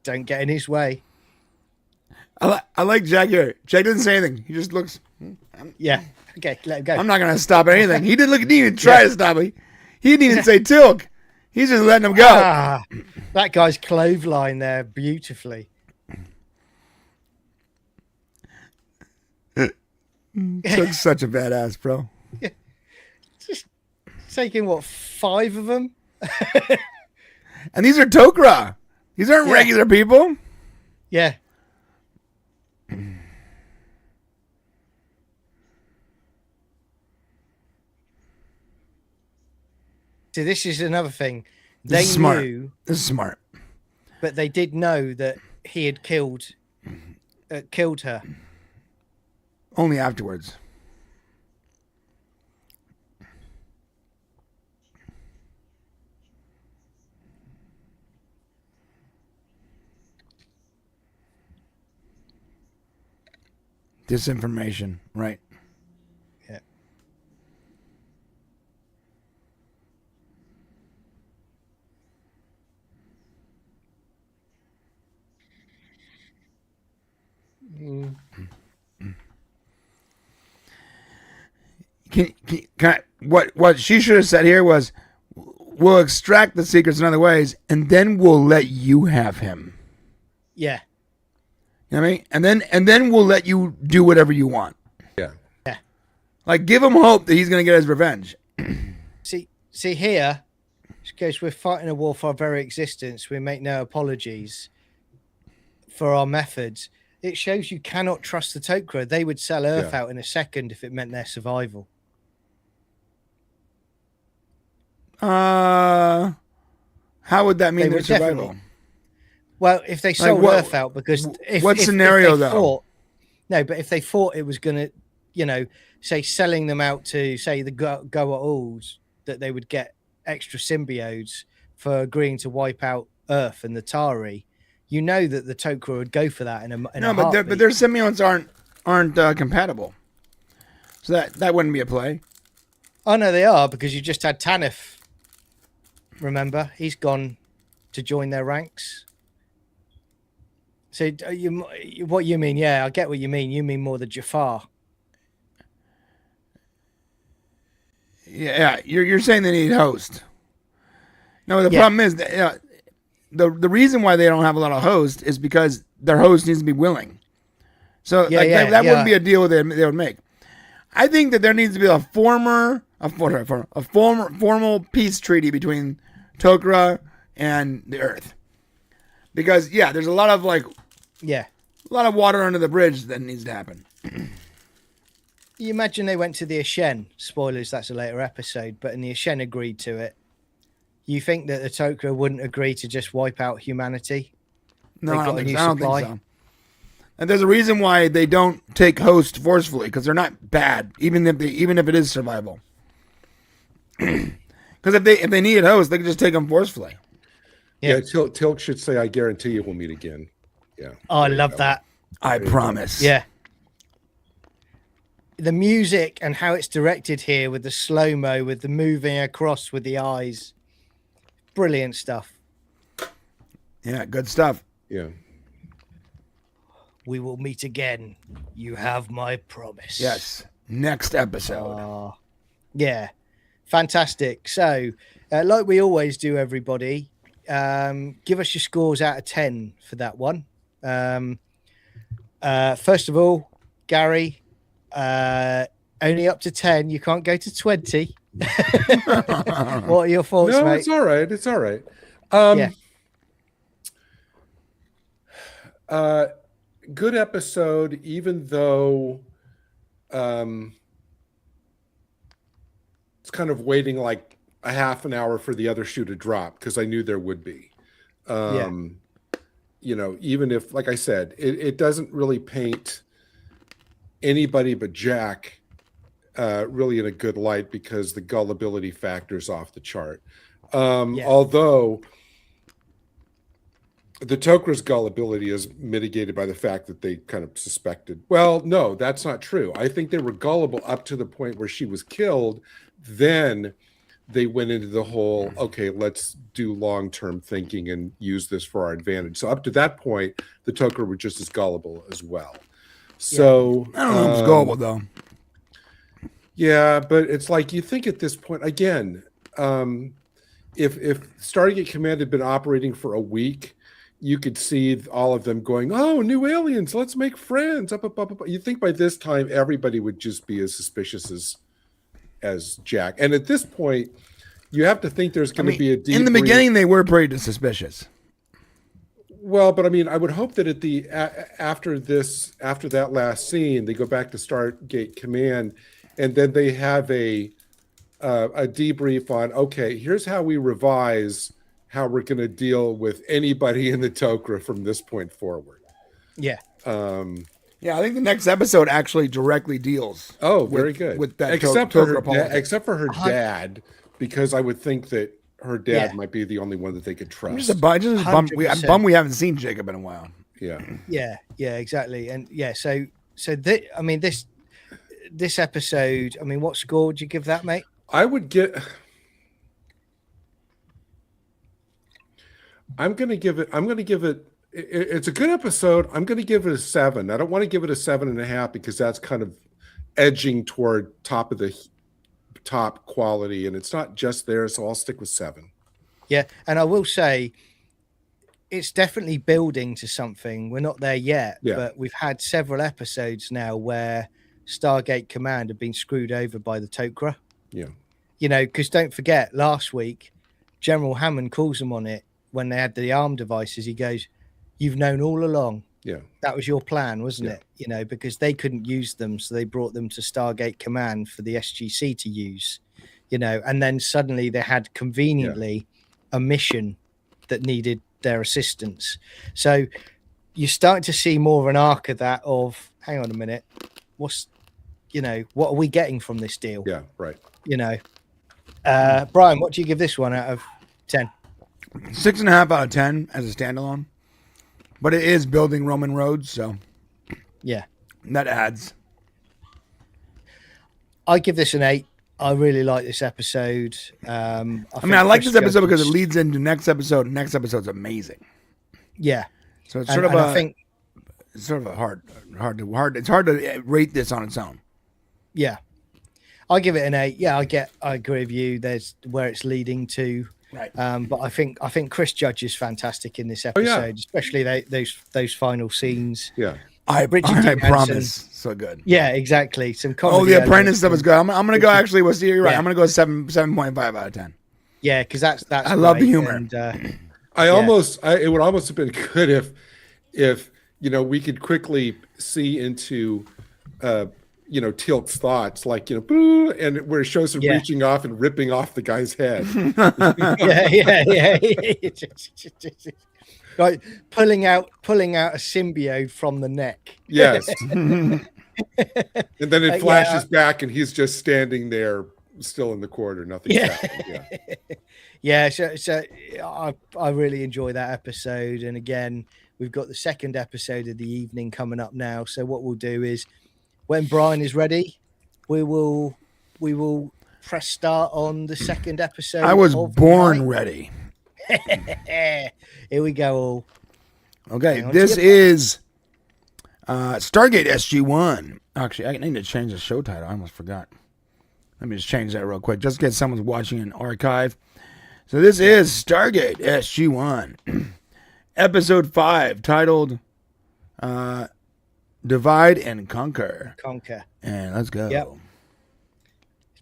Don't get in his way. I like Jack here. Jack doesn't say anything. He just looks. Yeah. Okay, let him go. I'm not going to stop anything. He didn't even try to stop me. He didn't even say teal'c. He's just letting him go. That guy's clothesline there beautifully. Teal'c's such a badass, bro. Yeah. Just taking, 5 of them? And these are Tok'ra. These aren't regular people. Yeah. See, this is another thing. They knew. This is smart. But they did know that he had killed her. Only afterwards. Disinformation, right? Yeah. What she should have said here was, we'll extract the secrets in other ways, and then we'll let you have him. Yeah. You know what I mean? And then we'll let you do whatever you want. Yeah. Yeah. Like, give him hope that he's going to get his revenge. See here, because we're fighting a war for our very existence, we make no apologies for our methods. It shows you cannot trust the Tok'ra. They would sell Earth out in a second if it meant their survival. How would that mean their survival? Definitely. Well, if they sold Earth out, because what scenario though? But if they thought it was going to, say selling them out to, say, the Goa'uld, that they would get extra symbiotes for agreeing to wipe out Earth and the Tari, that the Tok'ra would go for that in a heartbeat. but their symbionts aren't compatible, so that wouldn't be a play. Oh no, they are, because you just had Tanith. Remember, he's gone to join their ranks. So what you mean? Yeah, I get what you mean. You mean more the Jafar. Yeah, you're saying they need host. No, the problem is that, the reason why they don't have a lot of hosts is because their host needs to be willing. So that wouldn't be a deal they would make. I think that there needs to be a formal peace treaty between Tok'ra and the Earth, because there's a lot of water under the bridge that needs to happen. You imagine they went to the Ashen. Spoilers, that's a later episode, but and the Ashen agreed to it. You think that the Tok'ra wouldn't agree to just wipe out humanity? No, I don't think so. And there's a reason why they don't take host forcefully, because they're not bad, even if it is survival. Because if they need host, they can just take them forcefully. Yeah, teal'c should say, "I guarantee you we'll meet again." Yeah. Oh, I love that. I promise. Yeah. The music and how it's directed here with the slow-mo, with the moving across with the eyes. Brilliant stuff. Yeah, good stuff. Yeah. We will meet again. You have my promise. Yes. Next episode. Yeah. Fantastic. So, like we always do, everybody, give us your scores out of 10 for that one. First of all, Gary, only up to 10. You can't go to 20. What are your thoughts, No, mate? it's all right. It's all right. Good episode, even though it's kind of waiting like a half an hour for the other shoe to drop, because I knew there would be. You know, even if, like I said, it doesn't really paint anybody but Jack really in a good light, because the gullibility factor is off the chart. Although the Tok'ra's gullibility is mitigated by the fact that they kind of suspected. Well, no, that's not true. I think they were gullible up to the point where she was killed. Then they went into the whole, okay, let's do long-term thinking and use this for our advantage. So up to that point, the Tok'ra were just as gullible as well. So I don't know if it's gullible, though. Yeah, but it's like, you think at this point, again, if Stargate Command had been operating for a week, you could see all of them going, "Oh, new aliens, let's make friends." Up. You think by this time everybody would just be as suspicious as Jack. And at this point, you have to think there's going to be a deep. In the beginning, they were pretty suspicious. Well, but I mean, I would hope that at the after that last scene, they go back to Stargate Command, and then they have a debrief on, okay, here's how we revise how we're going to deal with anybody in the Tok'ra from this point forward. Yeah. Yeah, I think the next episode actually directly deals. Oh, very good. With that except for her dad, because I would think that her dad might be the only one that they could trust. I'm bummed we haven't seen Jacob in a while. Yeah. Yeah, exactly. And so this episode, I mean, what score would you give that, mate? I'm going to give it, it's a good episode. I'm going to give it a 7. I don't want to give it a 7.5, because that's kind of edging toward top of the top quality, and it's not just there. So I'll stick with 7. Yeah. And I will say it's definitely building to something. We're not there yet, but we've had several episodes now where Stargate Command have been screwed over by the Tok'ra. Yeah. You know, because don't forget, last week, General Hammond calls them on it when they had the arm devices. He goes, "You've known all along. Yeah. That was your plan, wasn't it?" You know, because they couldn't use them. So they brought them to Stargate Command for the SGC to use, you know, and then suddenly they had conveniently a mission that needed their assistance. So you're starting to see more of an arc of that of, hang on a minute, what are we getting from this deal? Yeah, right. You know, Brian, what do you give this one out of 10? 6.5 out of 10 as a standalone, but it is building Roman roads, so that adds. I give this an 8. I really like this episode. I like this episode because it leads into next episode. Next episode's amazing. Yeah. So it's sort of hard. It's hard to rate this on its own. Yeah. I give it an 8. Yeah, I agree with you. There's where it's leading to. Right. But I think Chris Judge is fantastic in this episode, especially those final scenes. Yeah. I promise. So good. Yeah, exactly. Some The Apprentice stuff is good. I'm going to go. Actually, you're right. I'm going to go 7.5 out of 10. Yeah, because that's. I love the humor. And, it would almost have been good if we could quickly see into Teal'c's thoughts, like, "Boo," and where it shows him Yeah. reaching off and ripping off the guy's head. Yeah. Like pulling out a symbiote from the neck. Yes. And then it flashes yeah. back and he's just standing there still in the corner. Nothing's happened. Yeah. So I really enjoy that episode. And again, we've got the second episode of the evening coming up now. So what we'll do is when Brian is ready, we will press start on the second episode. I was born ready. Here we go. All. Okay, this is Stargate SG-1. Actually, I need to change the show title. I almost forgot. Let me just change that real quick, just in case someone's watching an archive. So this is Stargate SG-1, Episode 5, titled Divide and Conquer. And let's go. Yep.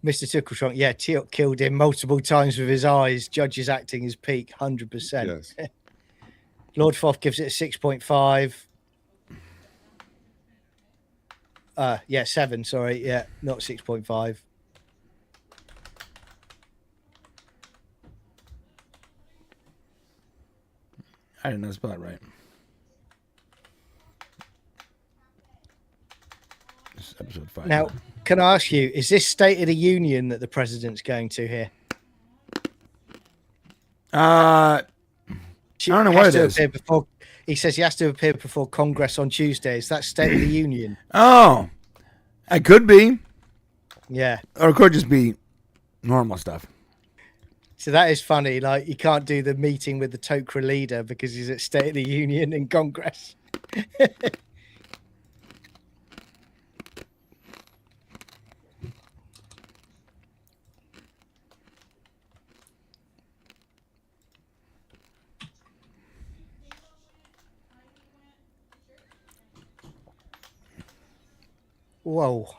Mr. Tickletron, yeah, Teal'c killed him multiple times with his eyes. Judge is acting his peak, 100%. Yes. Lord Foth gives it a 6.5. 7, sorry. Yeah, not 6.5. I didn't know the spot right. This is episode 5. Now, can I ask you, is this State of the Union that the president's going to here? I don't know what it is. He says he has to appear before Congress on Tuesday. Is that State of the Union? Oh, it could be. Yeah. Or it could just be normal stuff. So that is funny. Like, you can't do the meeting with the Tok'ra leader because he's at State of the Union in Congress. Whoa.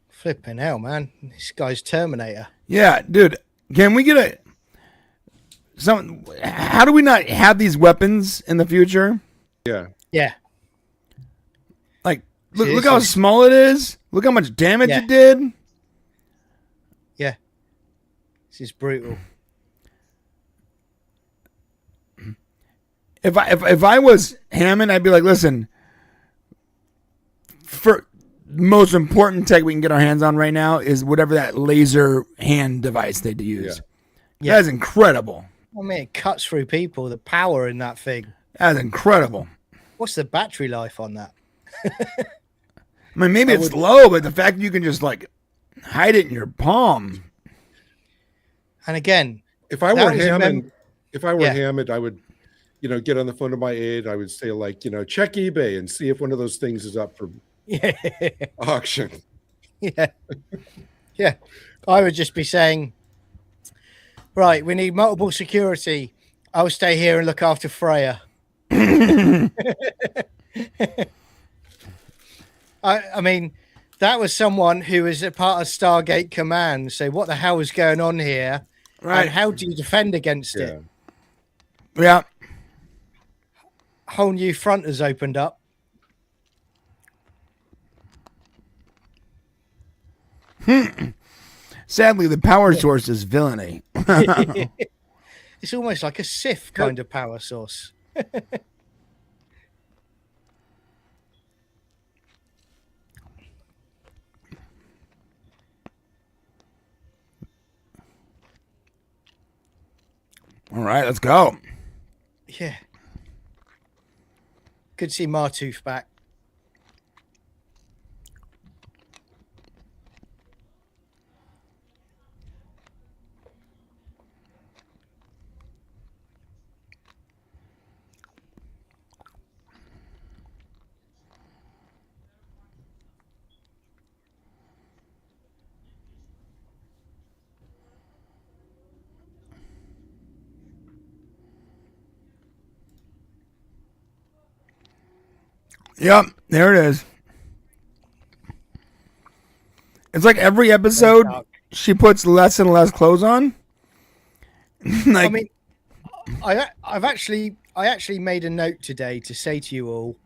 Flipping hell, man. This guy's Terminator. Yeah, dude. Can we get how do we not have these weapons in the future? Yeah. Yeah. Like, look how small it is. Look how much damage it did. Yeah. This is brutal. If I was Hammond, I'd be like, listen, for most important tech we can get our hands on right now is whatever that laser hand device they use. Yeah. That is incredible. I mean, it cuts through people. The power in that thing. That's incredible. What's the battery life on that? I mean, maybe it's low, but the fact that you can just like hide it in your palm. And again, if I were Hammond, I would, get on the phone to my aide. I would say, like, check eBay and see if one of those things is up for auction. Yeah. Yeah. I would just be saying, right, we need multiple security. I'll stay here and look after Freya. I mean, that was someone who was a part of Stargate Command. So what the hell is going on here? Right. And how do you defend against it? Yeah. Whole new front has opened up. Sadly, the power source is villainy. It's almost like a Sith kind of power source. All right, let's go. Yeah. Good to see Martooth back. Yep, there it is. It's like every episode she puts less and less clothes on. I mean, I actually made a note today to say to you all,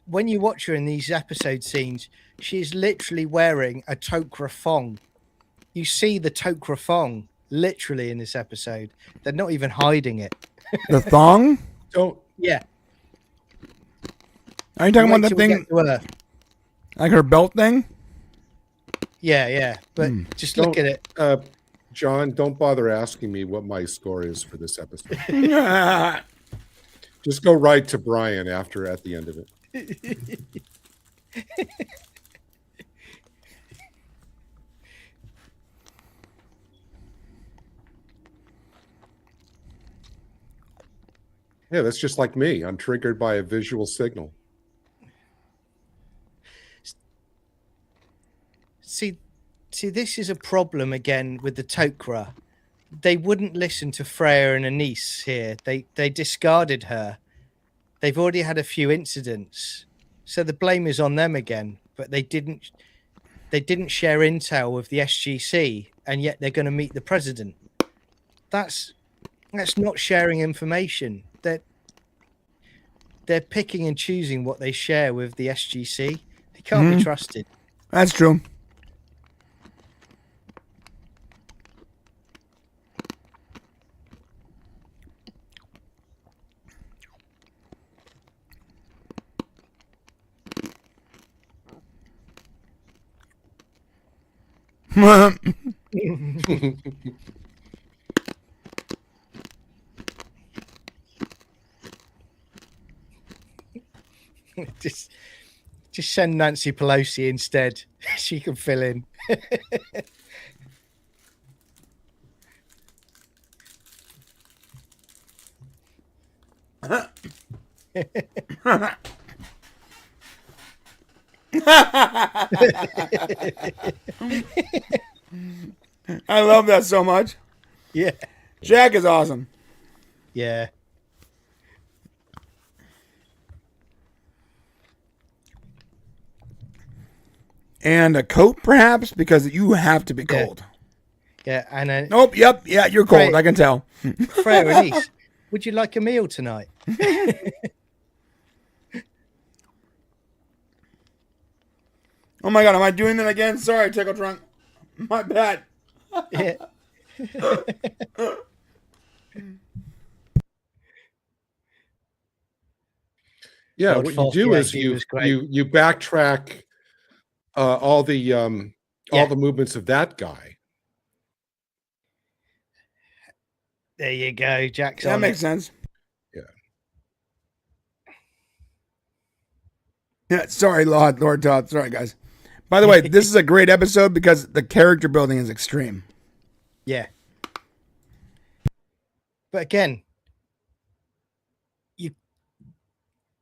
when you watch her in these episode scenes, she is literally wearing a tok'ra thong. You see the tok'ra thong literally in this episode. They're not even hiding it. The thong? Don't. Yeah. Are you talking Wait about that till we thing? get to her. Like her belt thing? Yeah. But just look at it. John, don't bother asking me what my score is for this episode. Just go right to Brian at the end of it. Yeah, that's just like me. I'm triggered by a visual signal. See, this is a problem again with the tok'ra. They wouldn't listen to Freya and Anise here. They discarded her. They've already had a few incidents, so the blame is on them again. But they didn't share intel with the SGC, and yet they're going to meet the president. That's not sharing information. They're picking and choosing what they share with the SGC. They can't be trusted. That's true. just send Nancy Pelosi instead. She can fill in. I love that so much. Yeah. Jack is awesome. Yeah. And a coat, perhaps, because you have to be cold. Yeah, and Nope, yep, yeah, you're cold. Right. I can tell. Freya and Anise, would you like a meal tonight? Oh my god, am I doing that again? Sorry, Tickle Trunk. My bad. Yeah. Yeah, Lord what you Foss, do yeah, is he you was great. you backtrack all the movements of that guy. There you go, Jack's That on makes it. sense. Yeah. Yeah, sorry, Lord Todd. Sorry, guys. By the way, this is a great episode because the character building is extreme. Yeah. But again,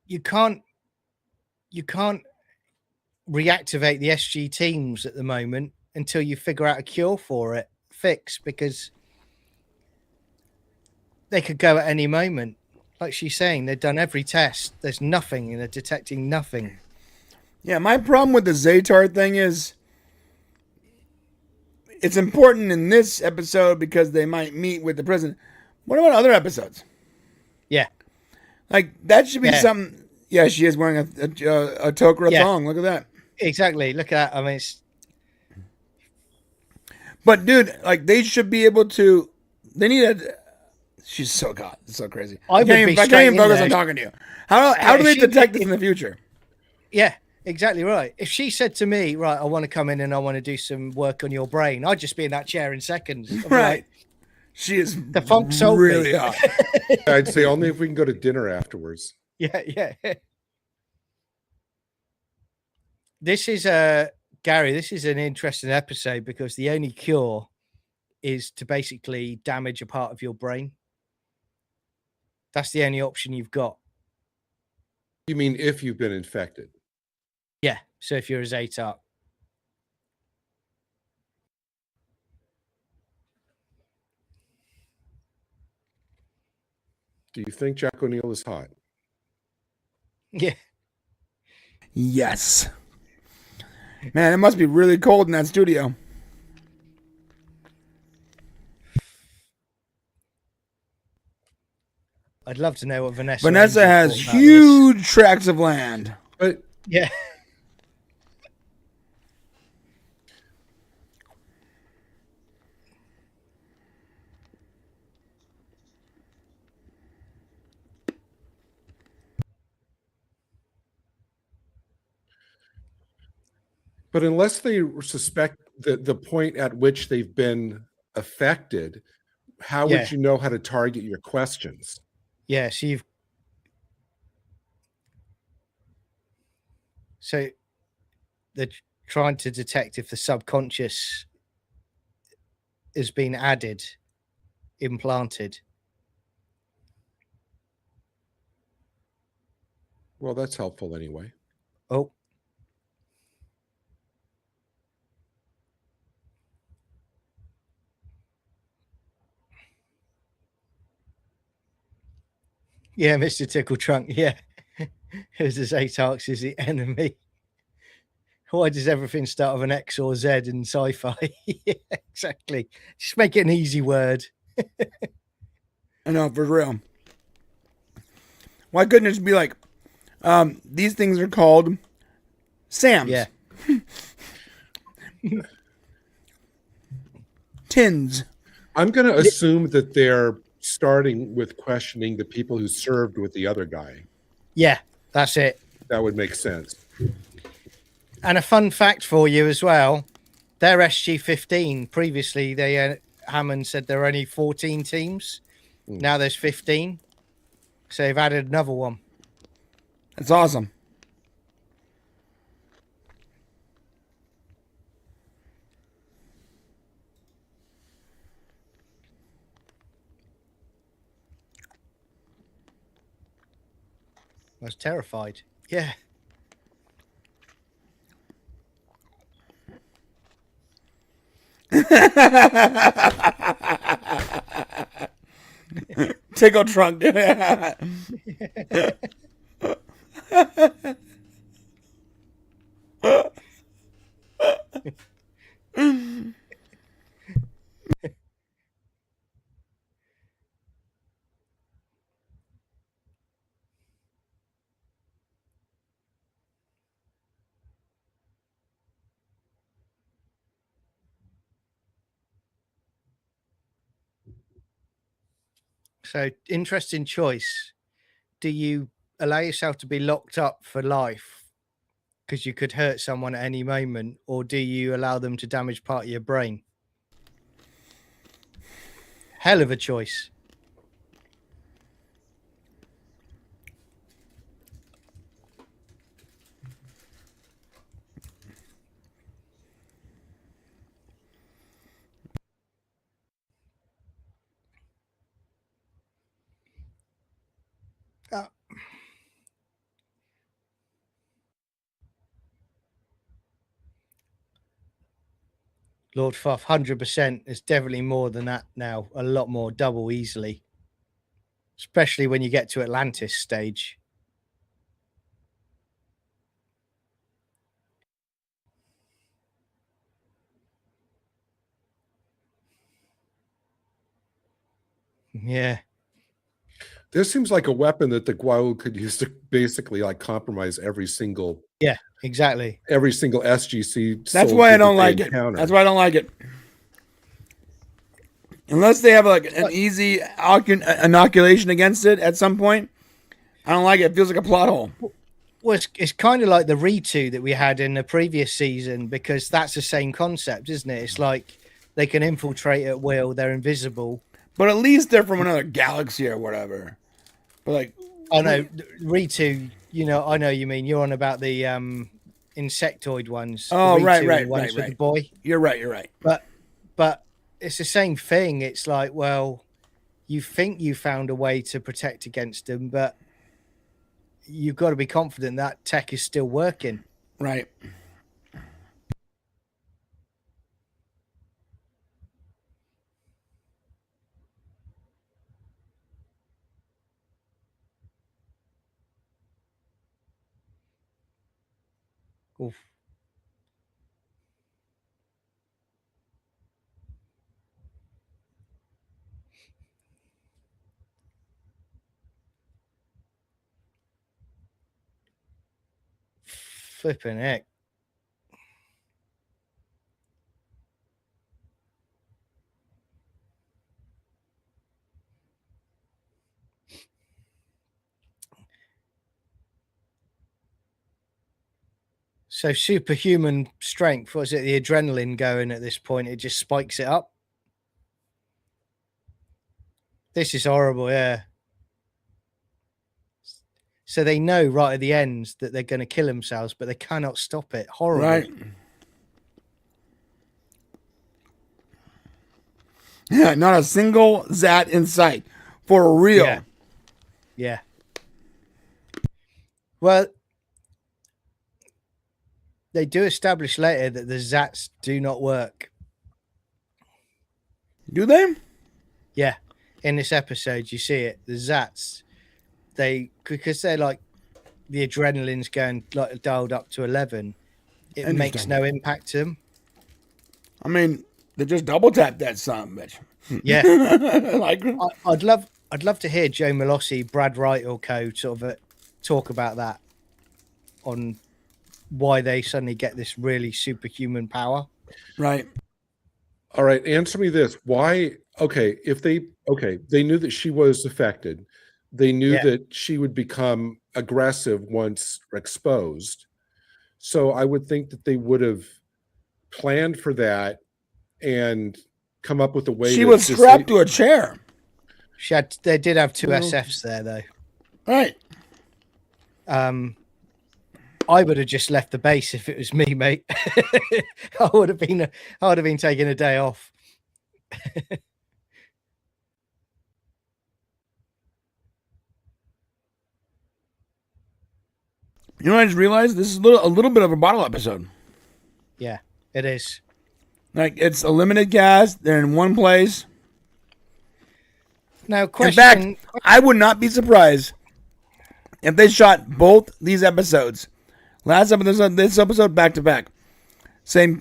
you can't reactivate the SG teams at the moment until you figure out a cure for it, because they could go at any moment. Like she's saying, they've done every test. There's nothing, and they're detecting nothing. Yeah, my problem with the Zatar thing is it's important in this episode because they might meet with the president. What about other episodes? Yeah. Like, that should be something. Yeah, she is wearing a tok'ra thong. Look at that. Exactly. Look at that. I mean, it's... But, dude, like, they should be able to. They need a. She's so god. It's so crazy. I can't even focus on talking to you. How do they detect this in the future? Yeah, exactly right. If she said to me, right, I want to come in and I want to do some work on your brain, I'd just be in that chair in seconds. Right. She is the funk soul really hot. I'd say only if we can go to dinner afterwards. Yeah. This is Gary, this is an interesting episode because the only cure is to basically damage a part of your brain. That's the only option you've got. You mean if you've been infected? Yeah. So if you're a Zatar. Do you think Jack O'Neill is hot? Yeah. Yes. Man, it must be really cold in that studio. I'd love to know what Vanessa. Vanessa Angel has thought about huge tracts of land. But this. Yeah. But unless they suspect the point at which they've been affected, how Yeah. would you know how to target your questions? Yeah. So they're trying to detect if the subconscious has been added, implanted. Well, that's helpful anyway. Oh. Yeah, Mr. Tickle Trunk. Yeah. Who's the teal'c is the enemy. Why does everything start with an X or Z in sci-fi? Yeah, exactly. Just make it an easy word. I know, for real. Why couldn't it just be like, these things are called Sam's? Yeah. Tins. I'm going to assume that they're starting with questioning the people who served with the other guy. Yeah, that's it. That would make sense. And a fun fact for you as well, they're SG-15. Previously, they Hammond said there are only 14 teams. Now there's 15. So they've added another one. That's awesome. I was terrified. Yeah. Tickle Trunk. So interesting choice. Do you allow yourself to be locked up for life because you could hurt someone at any moment, or do you allow them to damage part of your brain? Hell of a choice. Lord Fuff, 100%. It's definitely more than that now. A lot more, double easily. Especially when you get to Atlantis stage. Yeah. This seems like a weapon that the Goa'uld could use to basically like compromise every single Yeah, exactly. SGC. That's why I don't like it. encounter. That's why I don't like it. Unless they have like an easy inoculation against it at some point, I don't like it. It feels like a plot hole. Well, it's kind of like the Ritu that we had in the previous season, because that's the same concept, isn't it? It's like they can infiltrate at will, they're invisible. But at least they're from another galaxy or whatever. But like, I know Ritu, you know, I know you mean. You're on about the insectoid ones. oh, the Ritu, right, the ones with right. the boy. You're right. But it's the same thing. It's like, well, you think you found a way to protect against them, but you've got to be confident that tech is still working. Right. Oof. Flipping heck. So superhuman strength, was it the adrenaline going at this point? It just spikes it up. This is horrible, yeah. So they know right at the end that they're going to kill themselves, but they cannot stop it. Horrible. Right. Yeah, not a single Zat in sight. For real. Yeah. Yeah. Well, they do establish later that the Zats do not work. Do they? Yeah. In this episode, you see it. The Zats, because they're like, the adrenaline's going like dialed up to 11, it makes no impact to them. I mean, they just double tap that son of a bitch. Yeah. Like, I'd love to hear Joe Malossi, Brad Wright, or co sort of talk about that, on why they suddenly get this really superhuman power. right. All right, answer me this. Why? Okay, they knew that she was affected. They knew that she would become aggressive once exposed. So I would think that they would have planned for that and come up with a way. She was strapped to a chair. They did have two SFs there, though. Right. I would have just left the base if it was me, mate. I would have been taking a day off. You know what I just realized? This is a little bit of a bottle episode. Yeah, it is. Like, it's a limited cast. They're in one place. Now, question. In fact, I would not be surprised if they shot both these episodes. Last episode, this episode, back to back. Same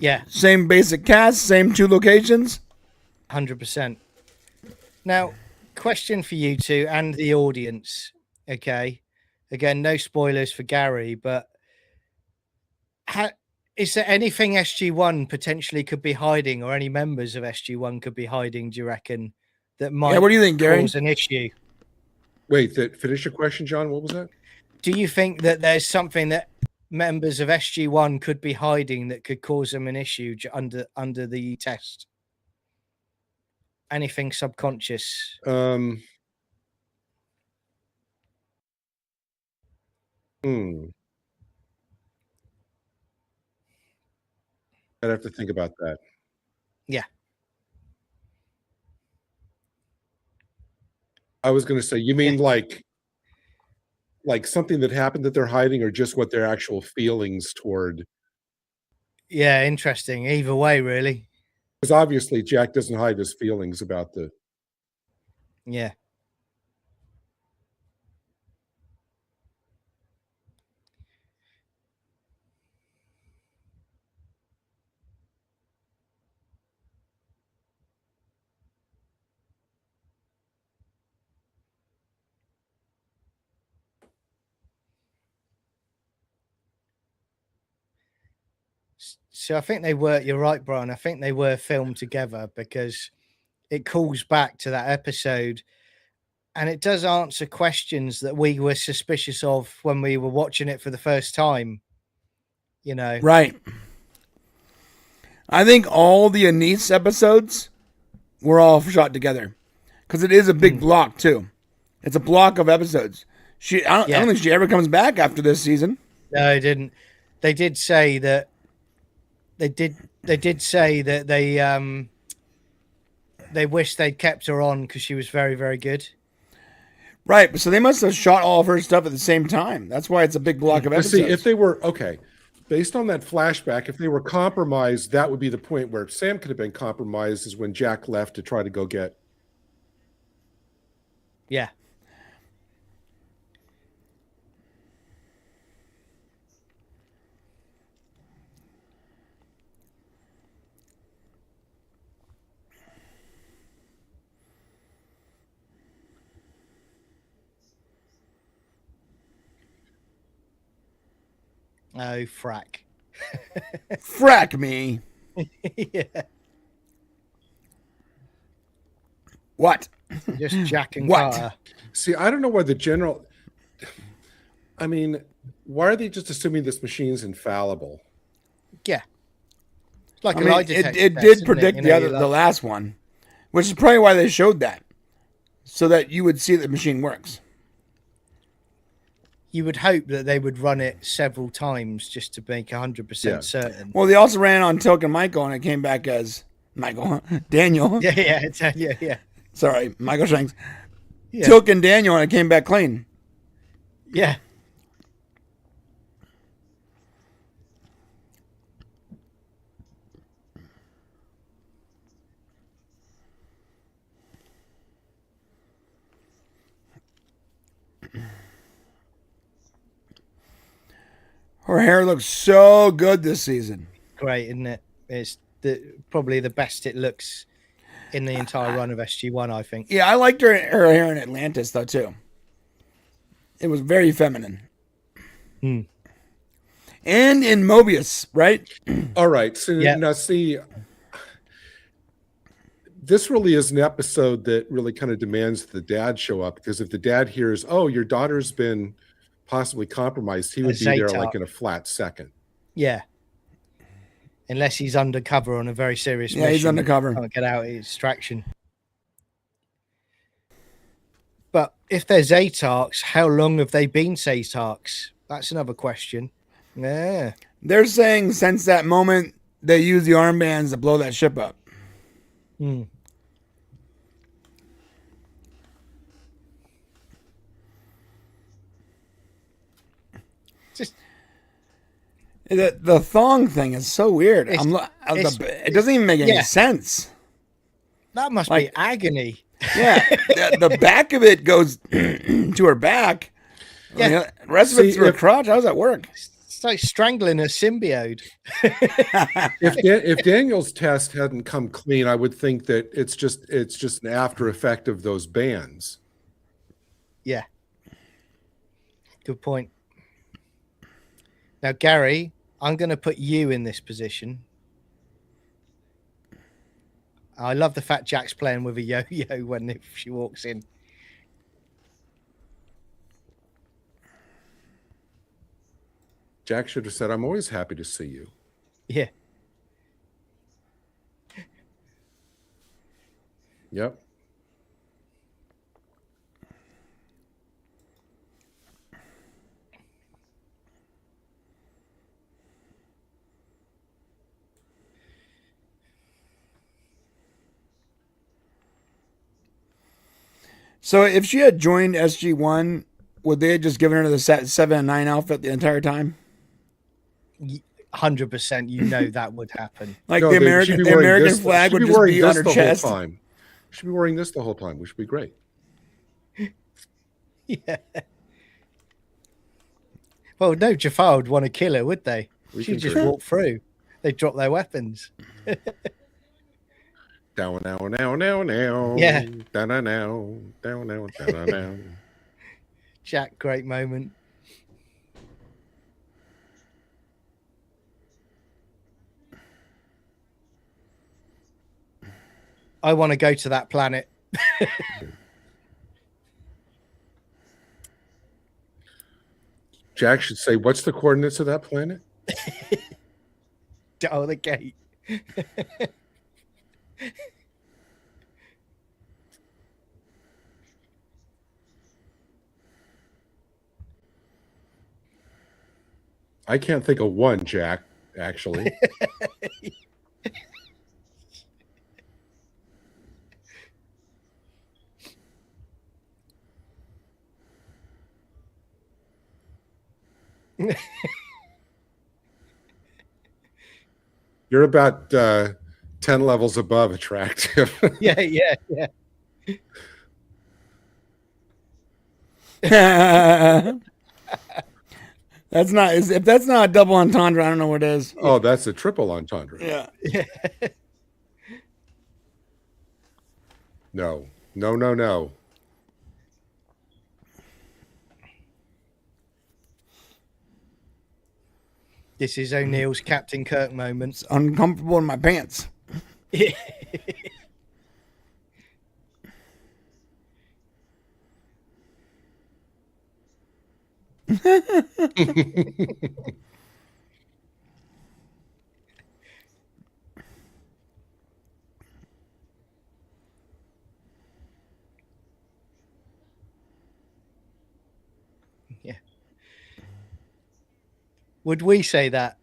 basic cast, same 2 locations. 100%. Now, question for you two and the audience. Okay. Again, no spoilers for Gary, but is there anything SG-1 potentially could be hiding, or any members of SG-1 could be hiding, do you reckon, that might what do you think, Gary? cause an issue? Wait, finish your question, John. What was that? Do you think that there's something that members of SG-1 could be hiding that could cause them an issue under the test? Anything subconscious? I'd have to think about that. Yeah. I was going to say, you mean like something that happened that they're hiding, or just what their actual feelings toward? Yeah, interesting. Either way, really. Because obviously Jack doesn't hide his feelings about the. Yeah. So I think they were, you're right, Brian. I think they were filmed together, because it calls back to that episode, and it does answer questions that we were suspicious of when we were watching it for the first time. You know, right. I think all the Anise episodes were all shot together, because it is a big block too. It's a block of episodes. I don't think she ever comes back after this season. No, it didn't. They did say that. They did say that they wish they'd kept her on because she was very, very good. Right. So they must have shot all of her stuff at the same time. That's why it's a big block of episodes. See, if they were based on that flashback, if they were compromised, that would be the point where Sam could have been compromised, is when Jack left to try to go get. Yeah. Oh, frack. Frack me. Yeah. What? Just Jack and What? Carter. See, I don't know why the general. I mean, why are they just assuming this machine's infallible? Yeah. It's like I a mean, lie it detector did test, isn't predict You know, the last one, which is probably why they showed that, so that you would see that the machine works. You would hope that they would run it several times just to make 100% Yeah. certain. Well, they also ran on Teal'c and Michael, and it came back as Daniel. Yeah. Sorry, Michael Shanks. Yeah. Teal'c and Daniel, and it came back clean. Yeah. Her hair looks so good this season. Great, isn't it? It's probably the best it looks in the entire run of SG-1, I think. Yeah, I liked her hair in Atlantis, though, too. It was very feminine. And in Mobius, right? All right. So now see, this really is an episode that really kind of demands the dad show up, because if the dad hears, oh, your daughter's been possibly compromised, he would be there like in a flat second. Yeah. Unless he's undercover on a very serious mission. Yeah, he's undercover. Can't get out of extraction. But if they're Zetarks, how long have they been Zetarks? That's another question. Yeah. They're saying since that moment they used the armbands to blow that ship up. Just the thong thing is so weird. It doesn't even make any sense. That must be agony. Yeah, the back of it goes to her back. Yeah, the rest of it's through her crotch. How does that work? It's like strangling a symbiote. If Daniel's test hadn't come clean, I would think that it's just an after effect of those bands. Yeah. Good point. Now, Gary, I'm going to put you in this position. I love the fact Jack's playing with a yo-yo when she walks in. Jack should have said, I'm always happy to see you. Yeah. Yep. So if she had joined SG-1, would they have just given her the 7 and 9 outfit the entire time? 100%, you know that would happen. Like the American flag would just be on her chest. She'd be wearing this the whole time, which would be great. Yeah. Well, no Jafar would want to kill her, would they? She'd just walk through. They'd drop their weapons. Down, now, now, now, now. Yeah. Down, now, now, down, now, down, now. Jack, great moment. I want to go to that planet. Jack should say, what's the coordinates of that planet? Oh, the gate. I can't think of one, Jack, actually. You're about 10 levels above attractive. Yeah. That's not, if that's not a double entendre, I don't know what is. Oh, that's a triple entendre. Yeah. No. This is O'Neill's Captain Kirk moment. It's uncomfortable in my pants. Yeah. Would we say that?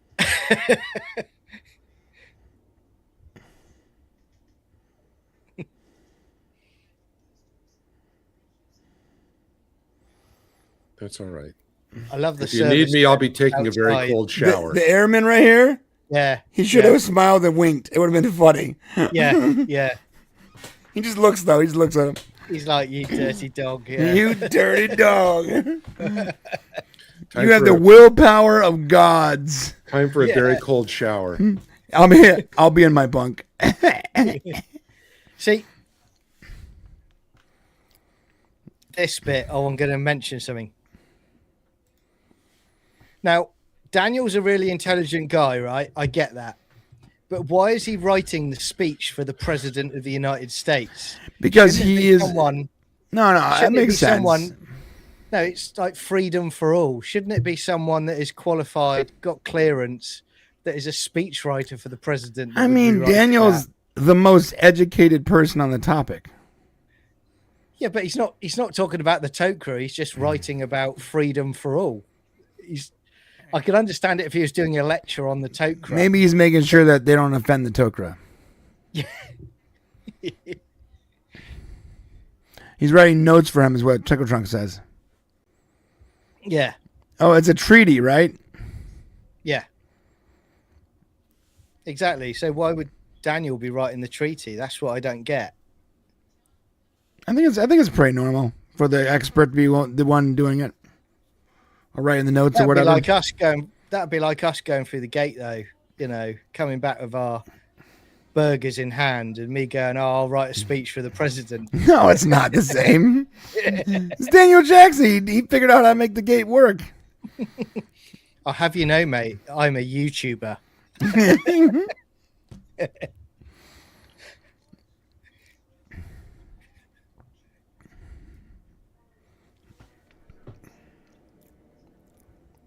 That's all right. I love the If you need me, I'll be taking a very outside. cold shower. The airman right here, Yeah. he should have smiled and winked. It would have been funny. Yeah. He just looks, though. He just looks at him. He's like, you dirty dog. Yeah. You dirty dog. You Time have for the willpower of gods. Time for a very cold shower. I'll be in my bunk. See, this bit, I'm going to mention something. Now, Daniel's a really intelligent guy, right? I get that. But why is he writing the speech for the President of the United States? Because Shouldn't it he be is... someone. No, that Shouldn't it makes be sense. someone? No, it's like freedom for all. Shouldn't it be someone that is qualified, got clearance, that is a speechwriter for the president? I mean, Daniel's the most educated person on the topic. Yeah, but he's not talking about the Tok'ra. He's just writing about freedom for all. I could understand it if he was doing a lecture on the Tok'ra. Maybe he's making sure that they don't offend the Tok'ra. Yeah. He's writing notes for him, is what Tickle Trunk says. Yeah. Oh, it's a treaty, right? Yeah. Exactly. So why would Daniel be writing the treaty? That's what I don't get. I think it's pretty normal for the expert to be the one doing it, or writing the notes or whatever. That'd be like us going through the gate, though. You know, coming back with our burgers in hand, and me going, "Oh, I'll write a speech for the president." No, it's not the same. It's Daniel Jackson. He figured out how to make the gate work. I'll have you know, mate, I'm a YouTuber.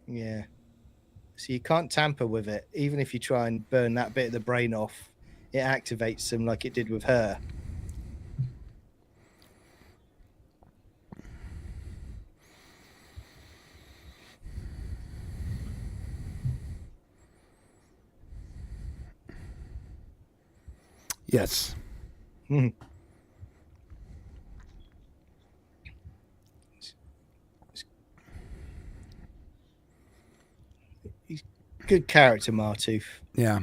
Yeah. So you can't tamper with it. Even if you try and burn that bit of the brain off, it activates them like it did with her. Yes. He's good character, Martooth. Yeah.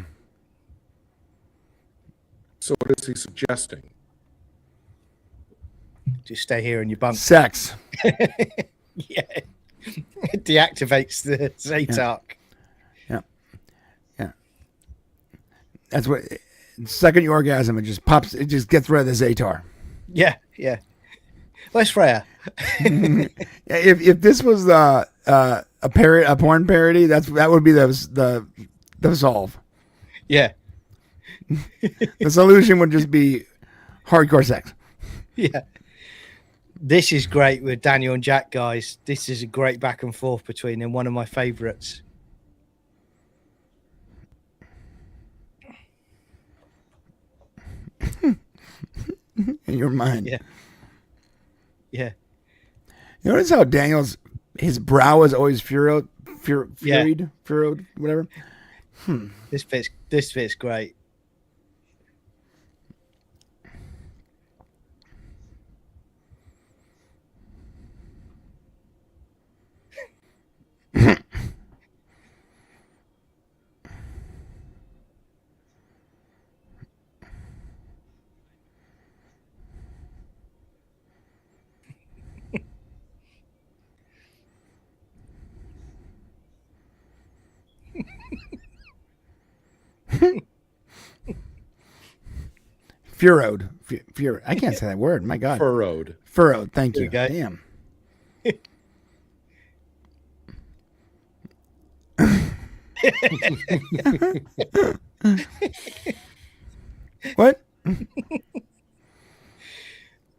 So what is he suggesting? Just stay here in your bunk. Sex. Yeah. It deactivates the Zatark. Yeah. That's what. Second you orgasm, it just pops. It just gets rid of the Zatar. Yeah. Where's Freya? If this was a porn parody, that would be the solve. Yeah. The solution would just be hardcore sex. Yeah. This is great with Daniel and Jack, guys. This is a great back and forth between them. One of my favorites. In your mind. Yeah. You notice how his brow is always furrowed, whatever. This fits great. Furrowed. I can't say that word. My God. Furrowed. Thank you. There you Damn. What?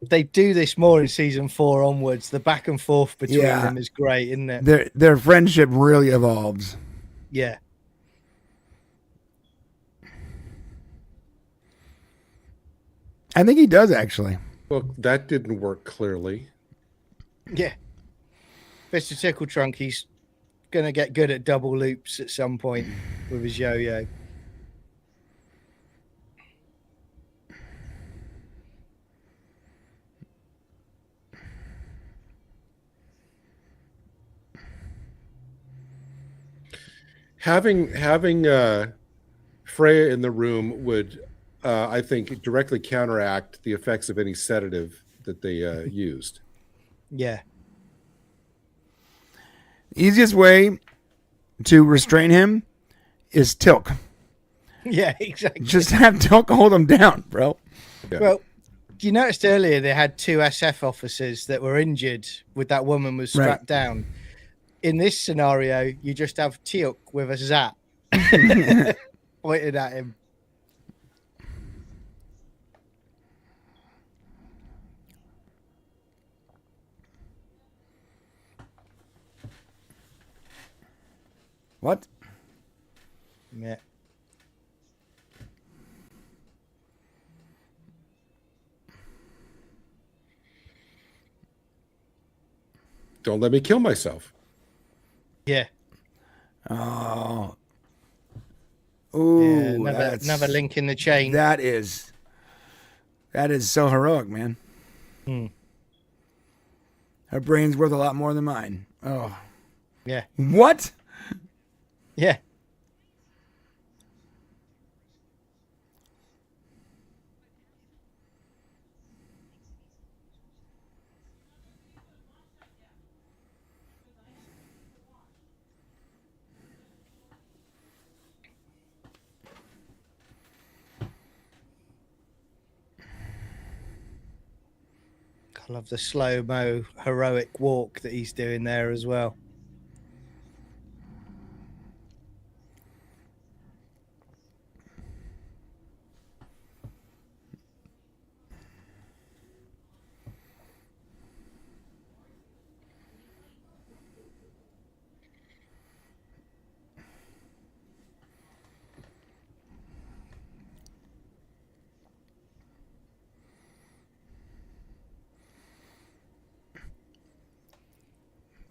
They do this more in season 4 onwards. The back and forth between Yeah. them is great, isn't it? Their friendship really evolves. Yeah. I think he does actually. Well, that didn't work clearly. Yeah. Mr. Tickle Trunk, he's going to get good at double loops at some point with his yo-yo. Having Freya in the room would, I think, directly counteract the effects of any sedative that they used. Yeah. Easiest way to restrain him is teal'c. Yeah, exactly. Just have teal'c hold him down, bro. Yeah. Well, you noticed earlier they had 2 SF officers that were injured with that woman was strapped down. In this scenario, you just have teal'c with a zap pointed at him. What? Yeah. Don't let me kill myself. Yeah. Oh. Yeah, Ooh, another link in the chain. That is so heroic, man. Her brain's worth a lot more than mine. Oh. Yeah. What? Yeah. I love the slow-mo heroic walk that he's doing there as well.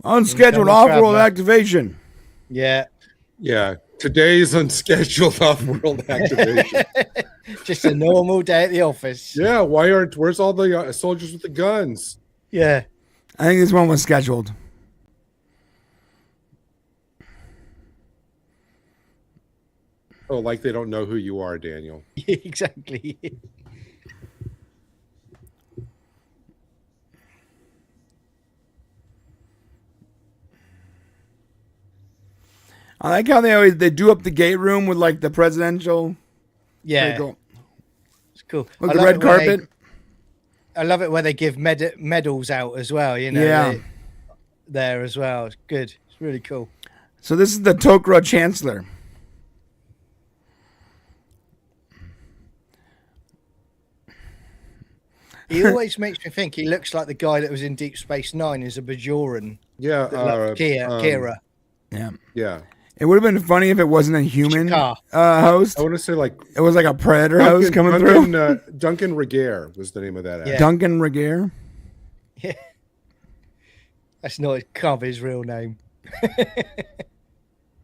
Unscheduled Incoming off-world traveler. activation. Yeah. Yeah. Today's unscheduled off-world activation. Just a normal day at the office. Yeah. Where's all the soldiers with the guns? Yeah. I think this one was scheduled. Oh, like they don't know who you are, Daniel. Exactly. I like how they do up the gate room with like the presidential. Yeah. Cool. It's cool. Look, I the love red it when carpet. I love it where they give medals out as well, you know. Yeah. There as well. It's good. It's really cool. So this is the Tok'ra Chancellor. He always makes me think he looks like the guy that was in Deep Space Nine as a Bajoran. Yeah. Kira. Yeah. Yeah. It would have been funny if it wasn't a human Chakar. host. I want to say like It was like a predator host coming through. Duncan Regehr was the name of that actor. Yeah. Duncan Regehr. Yeah. That's not can't be his real name. I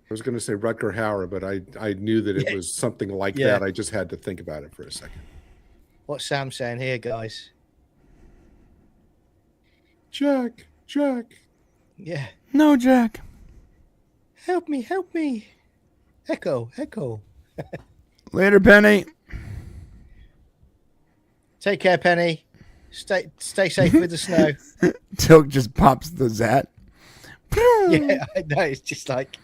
was going to say Rutger Hauer, but I knew that it was something like Yeah. that. I just had to think about it for a second. What's Sam saying here, guys? Jack. Yeah. No, Jack. Help me. Echo. Later, Penny. Take care, Penny. Stay safe with the snow. Teal'c just pops the Zat. Yeah, I know. It's just like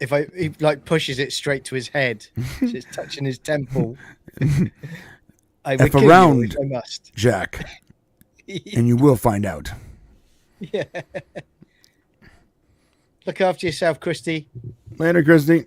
he like pushes it straight to his head. So it's touching his temple. I would F kill you around, if I must. Jack, and you will find out. Yeah. Look after yourself, Christy. Later, Christy.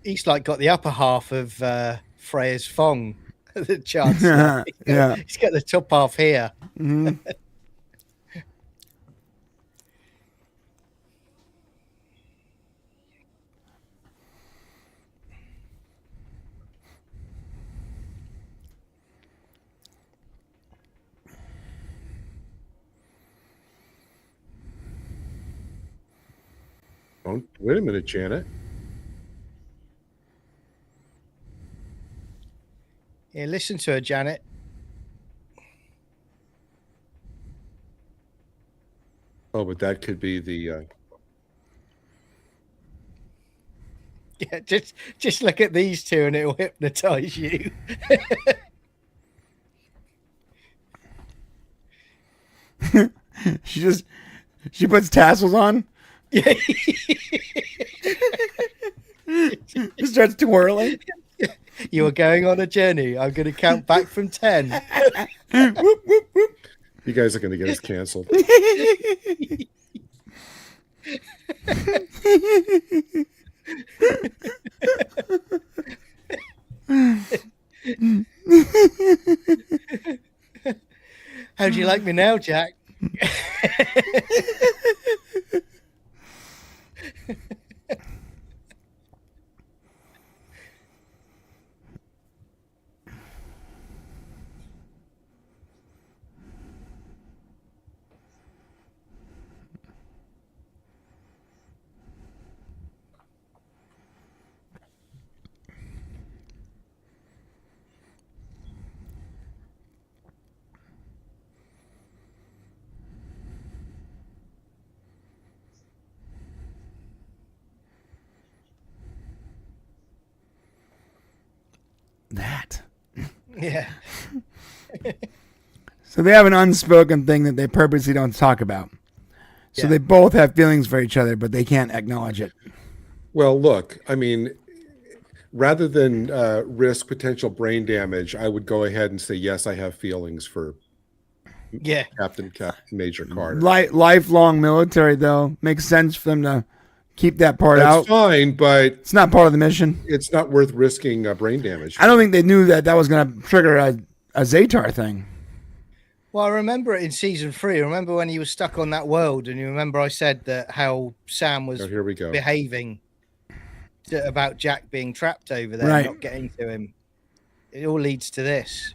he's like got the upper half of Freya's thong. The Chancellor. Yeah. He's got the top half here. Mhm. Oh, wait a minute, Janet. Yeah, listen to her, Janet. Oh, but that could be the. Yeah, just look at these two and it'll hypnotize you. She puts tassels on. Yeah. She starts twirling. You are going on a journey. I'm going to count back from 10. Whoop, whoop, whoop. You guys are going to get us canceled. How do you like me now, Jack? That. Yeah. So they have an unspoken thing that they purposely don't talk about. So Yeah. they both have feelings for each other, but they can't acknowledge it. Well, look, I mean, rather than risk potential brain damage, I would go ahead and say, yes, I have feelings for Yeah. Captain Major Carter. Lifelong military, though, makes sense for them to keep that part That's out. fine, but It's not part of the mission. it's not worth risking brain damage. I don't think they knew that was going to trigger a Zatar thing. Well, I remember it in season 3. Remember when he was stuck on that world, and you remember I said that how Sam was Oh, here we go. behaving about Jack being trapped over there, Right. not getting to him. It all leads to this.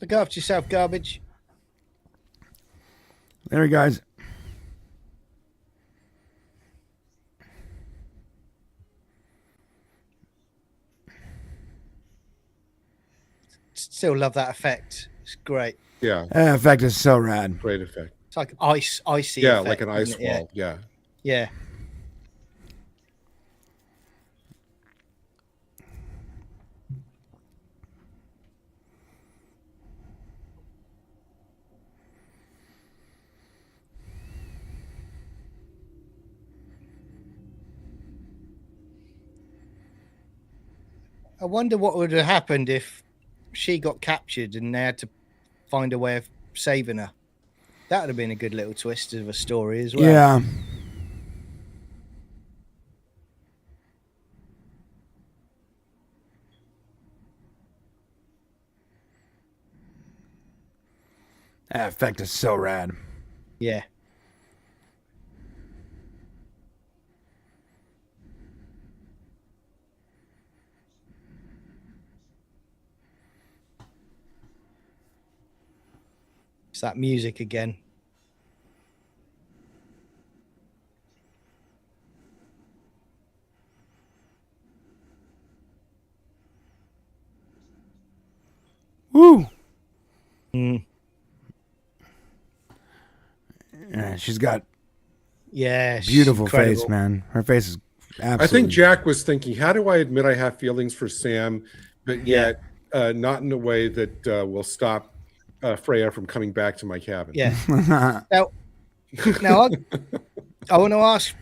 Look after yourself, garbage. There he goes. Still love that effect. It's great. Yeah, That effect is so rad. great effect. It's like icy. Yeah, effect, like an ice isn't it? wall. Yeah. Yeah. I wonder what would have happened if she got captured and they had to find a way of saving her. That would have been a good little twist of a story as well. Yeah. That effect is so rad. Yeah. It's that music again. Woo. Mm. Yeah, she's got Yeah. she's beautiful incredible. face, man. Her face is absolutely. I think Jack was thinking, how do I admit I have feelings for Sam, but yet not in a way that will stop Freya from coming back to my cabin? Yeah. Now I want to ask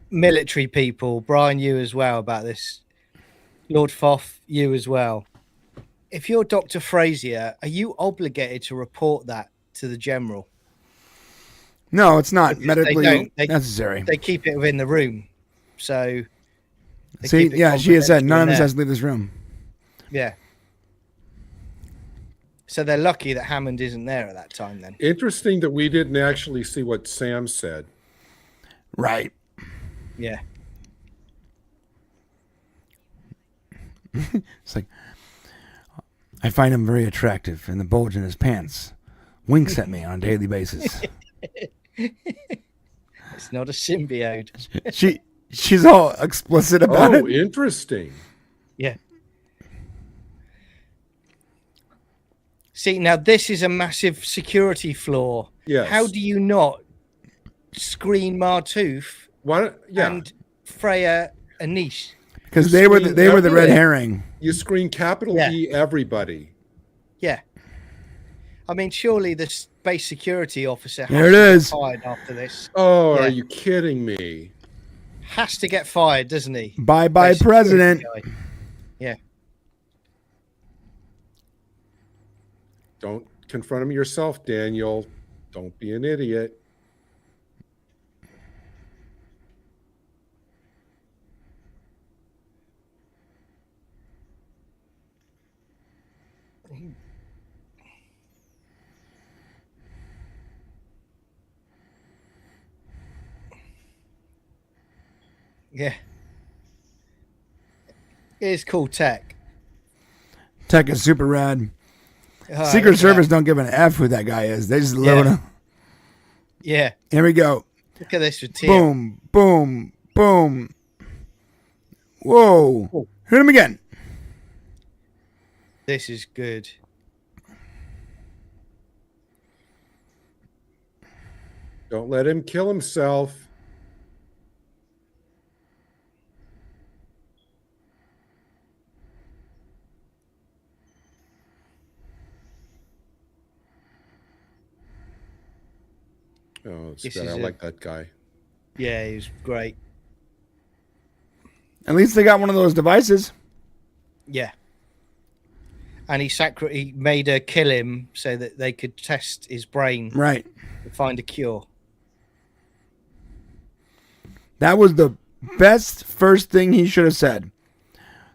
military people, Brian, you as well, about this. Lord Foff, you as well. if you're Dr. Frazier, are you obligated to report that to the general? No, it's not Because medically necessary. They keep it within the room. So See, yeah, she has said none of us there. has to leave this room. Yeah. So they're lucky that Hammond isn't there at that time then. Interesting that we didn't actually see what Sam said. Right. Yeah. It's like, I find him very attractive, and the bulge in his pants winks at me on a daily basis. It's not a symbiote. She's all explicit about it. Oh, interesting. Yeah. See, now this is a massive security flaw. Yes. How do you not screen Martouf and Freya Anish? Because they were the red herring. You screen capital E everybody. Yeah. I mean, surely the space security officer There it has is. to get fired after this. Oh, Yeah. are you kidding me? Has to get fired, doesn't he? Bye, Space President. security guy. Yeah. Don't confront him yourself, Daniel. Don't be an idiot. Yeah. It is cool tech. Tech is super rad. Oh, Secret look at Service that. don't give an F who that guy is. They just load him. Yeah. Here we go. Look at this with Tia. Boom, boom, boom. Whoa. Oh. Hit him again. This is good. Don't let him kill himself. Oh, it's This good. I is like that guy. Yeah, he was great. At least they got one of those devices. Yeah. And he made her kill him so that they could test his brain Right. to find a cure. That was the best first thing he should have said.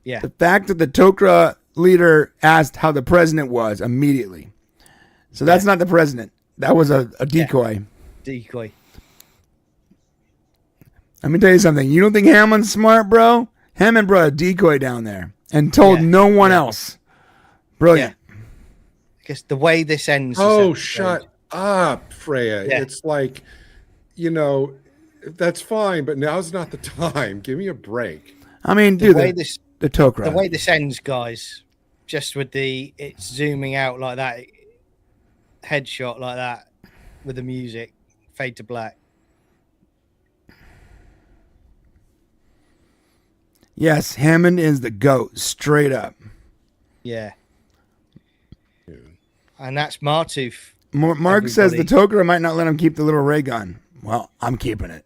Yeah. The fact that the Tok'ra leader asked how the president was immediately. So that's not the president. That was a decoy. Decoy. Let me tell you something. You don't think Hammond's smart, bro? Hammond brought a decoy down there and told no one else. Brilliant. Because the way this ends. Oh, this episode- shut up, Freya. Yeah. It's like, that's fine, but now's not the time. Give me a break. I mean, The dude, way the Tok'ra. the way this ends, guys, just with it's zooming out like that, headshot like that, with the music, fade to black. Yes, Hammond is the GOAT, straight up. Yeah. And that's Martouf. Mark says the Tok'ra might not let him keep the little ray gun. Well, I'm keeping it.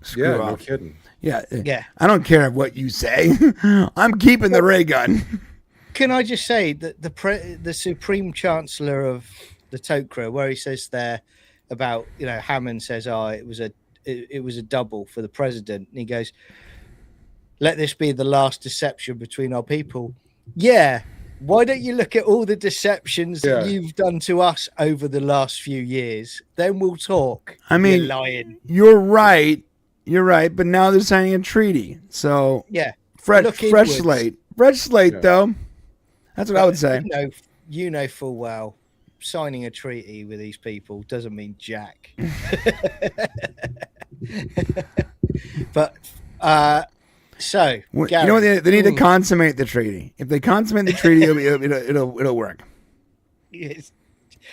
Screw Yeah, off. no kidding. Yeah. Yeah. I don't care what you say. I'm keeping the ray gun. Can I just say that the Supreme Chancellor of the Tok'ra, where he says there about, Hammond says, it was a double for the president. And he goes, let this be the last deception between our people. Yeah. Why don't you look at all the deceptions that you've done to us over the last few years? Then we'll talk. I mean, You're lying. You're right. You're right. But now they're signing a treaty. So Yeah. fresh inwards. slate. Fresh slate, though. That's what I would say. You know full well signing a treaty with these people doesn't mean jack. But so You Gary, know what? They need to consummate the treaty. If they consummate the treaty, it'll work. Yes.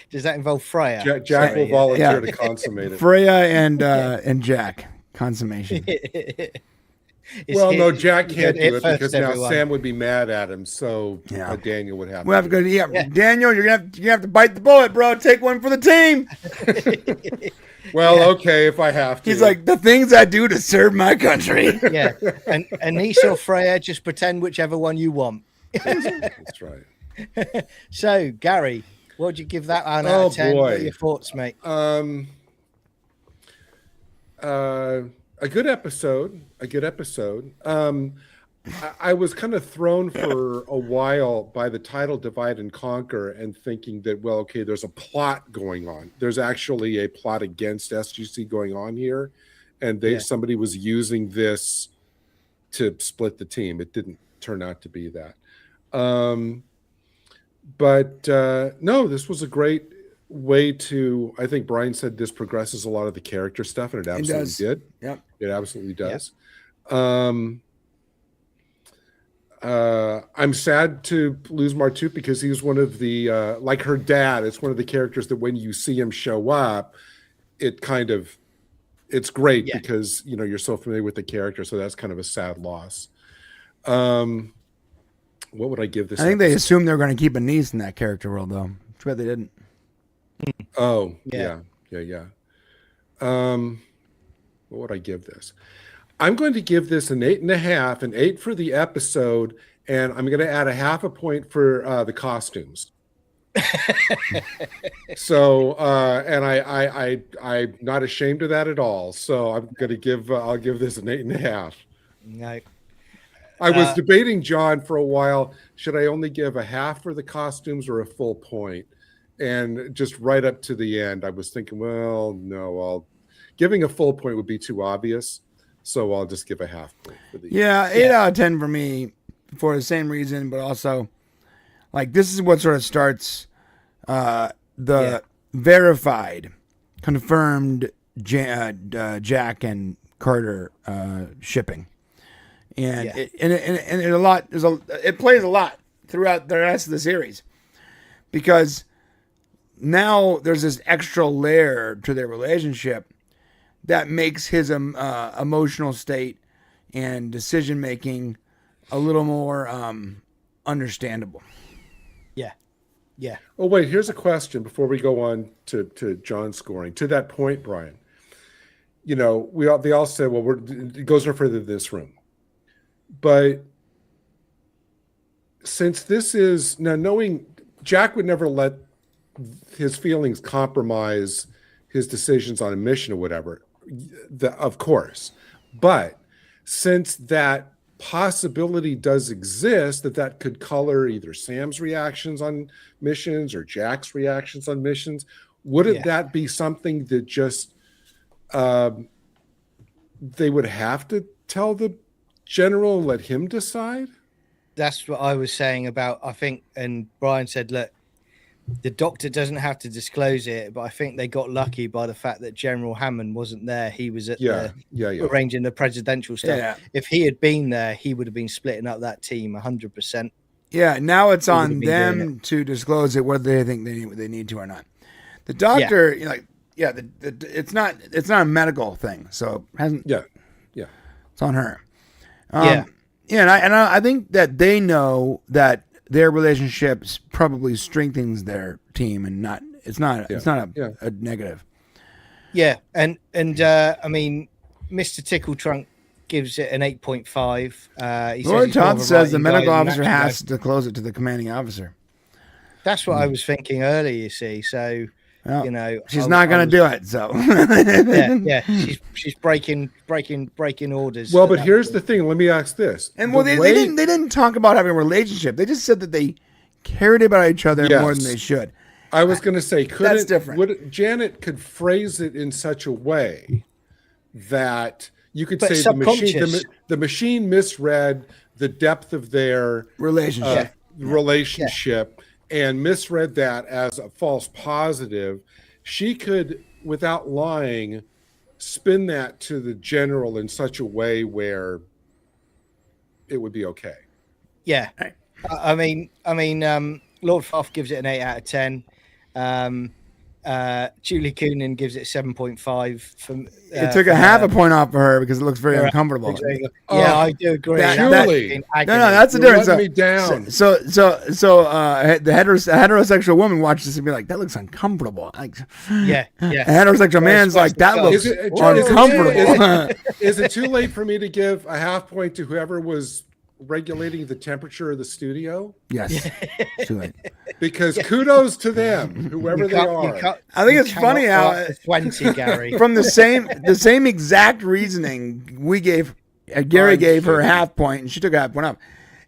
Does that involve Freya? Jack will volunteer to consummate it. Freya and Jack consummation. Well, no, Jack can't do it first, because now everyone. Sam would be mad at him. So Yeah. Daniel would have. We'll have to go. do it. Yeah, Daniel, you're gonna have to bite the bullet, bro. Take one for the team. Well, okay, if I have to. He's like, the things I do to serve my country. Yeah, and Anise or Freya, just pretend whichever one you want. That's right. So, Gary, what would you give that one out of 10? Boy. What are your thoughts, mate? A good episode. I was kind of thrown for a while by the title Divide and Conquer and thinking that, well, okay, there's a plot going on. There's actually a plot against SGC going on here. And somebody was using this to split the team. It didn't turn out to be that. But no, this was a great way to, I think Brian said this progresses a lot of the character stuff, and it absolutely did. Yep. It absolutely does. Yep. I'm sad to lose Martoop because he was one of the, like her dad, it's one of the characters that when you see him show up, it's great because, you're so familiar with the character. So that's kind of a sad loss. What would I give this? I think they assumed they were going to keep a niece in that character world, though. Too bad they didn't. Oh, yeah. What would I give this? I'm going to give this an 8.5, an 8 for the episode, and I'm going to add a half a point for the costumes. So, and I'm not ashamed of that at all. So I'm going to I'll give this an 8.5. No. I was debating, John, for a while. Should I only give a half for the costumes or a full point? And just right up to the end, I was thinking, well, no, giving a full point would be too obvious. So I'll just give a half point for the 8 out of 10 for me for the same reason, but also like this is what sort of starts the verified, confirmed Jack and Carter shipping. And it plays a lot throughout the rest of the series because now there's this extra layer to their relationship that makes his emotional state and decision making a little more understandable. Yeah. Oh wait, here's a question before we go on to John's scoring. To that point, Brian, they all said, well, it goes no further than this room. But since this is now knowing Jack would never let his feelings compromise his decisions on a mission or whatever, of course. But since that possibility does exist that could color either Sam's reactions on missions or Jack's reactions on missions, wouldn't that be something that just they would have to tell the general, let him decide? That's what I was saying about, I think, and Brian said, look, the doctor doesn't have to disclose it, but I think they got lucky by the fact that General Hammond wasn't there. He was at arranging the presidential stuff. Yeah. If he had been there, he would have been splitting up that team 100%. Yeah, now it's on them to disclose it, whether they think they need to or not. The doctor, it's not a medical thing, so it hasn't. Yeah, it's on her. And I think that they know that their relationships probably strengthens their team, and it's not a negative. Yeah, and I mean, Mr. Tickle Trunk gives it an 8.5. Lord Todd says the medical officer has to close it to the commanding officer. That's what I was thinking earlier. You see, so. Well, she's not going to do it. So she's breaking orders. Well, but here's the thing. Let me ask this. And they didn't talk about having a relationship. They just said that they cared about each other more than they should. I was going to say, that's different. Janet could phrase it in such a way that you could say the machine misread the depth of their relationship. And misread that as a false positive. She could, without lying, spin that to the general in such a way where it would be okay. Yeah. I mean, Lord Foff gives it an 8 out of 10. Julie Coonan gives it 7.5. It took a half a point off for her because it looks very uncomfortable. I do agree. Julie, that's the difference. Let me down. So the heterosexual woman watches this and be like, "That looks uncomfortable." A heterosexual man's like, "That looks uncomfortable." Is it too late for me to give a half point to whoever was regulating the temperature of the studio? Yes. Too late. Because kudos to them, whoever they are. I think it's funny how 20, Gary. from the same exact reasoning we gave, Gary gave her a half point and she took a half point up.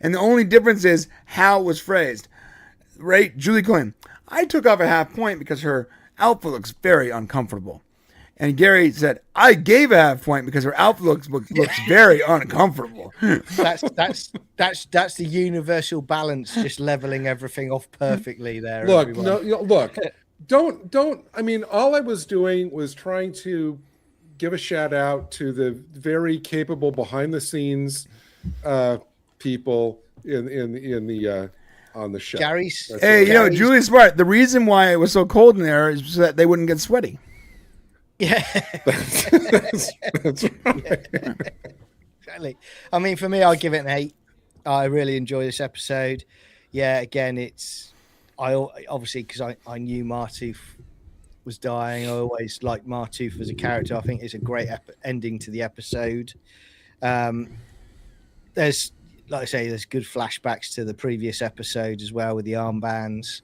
And the only difference is how it was phrased. Right? Julie Quinn, I took off a half point because her outfit looks very uncomfortable. And Gary said, I gave a half point because her outfit looks very uncomfortable. That's the universal balance, just leveling everything off perfectly there. Look, everyone. look, don't. I mean, all I was doing was trying to give a shout out to the very capable behind the scenes people in the on the show. Gary's. Hey, Julie's smart. The reason why it was so cold in there is so that they wouldn't get sweaty. Yeah. That's right. Exactly. I mean, for me, I'll give it an 8. I really enjoy this episode. Yeah, again, I obviously, because I knew Martouf was dying. I always liked Martouf as a character. I think it's a great ending to the episode. There's, like I say, there's good flashbacks to the previous episode as well with the armbands.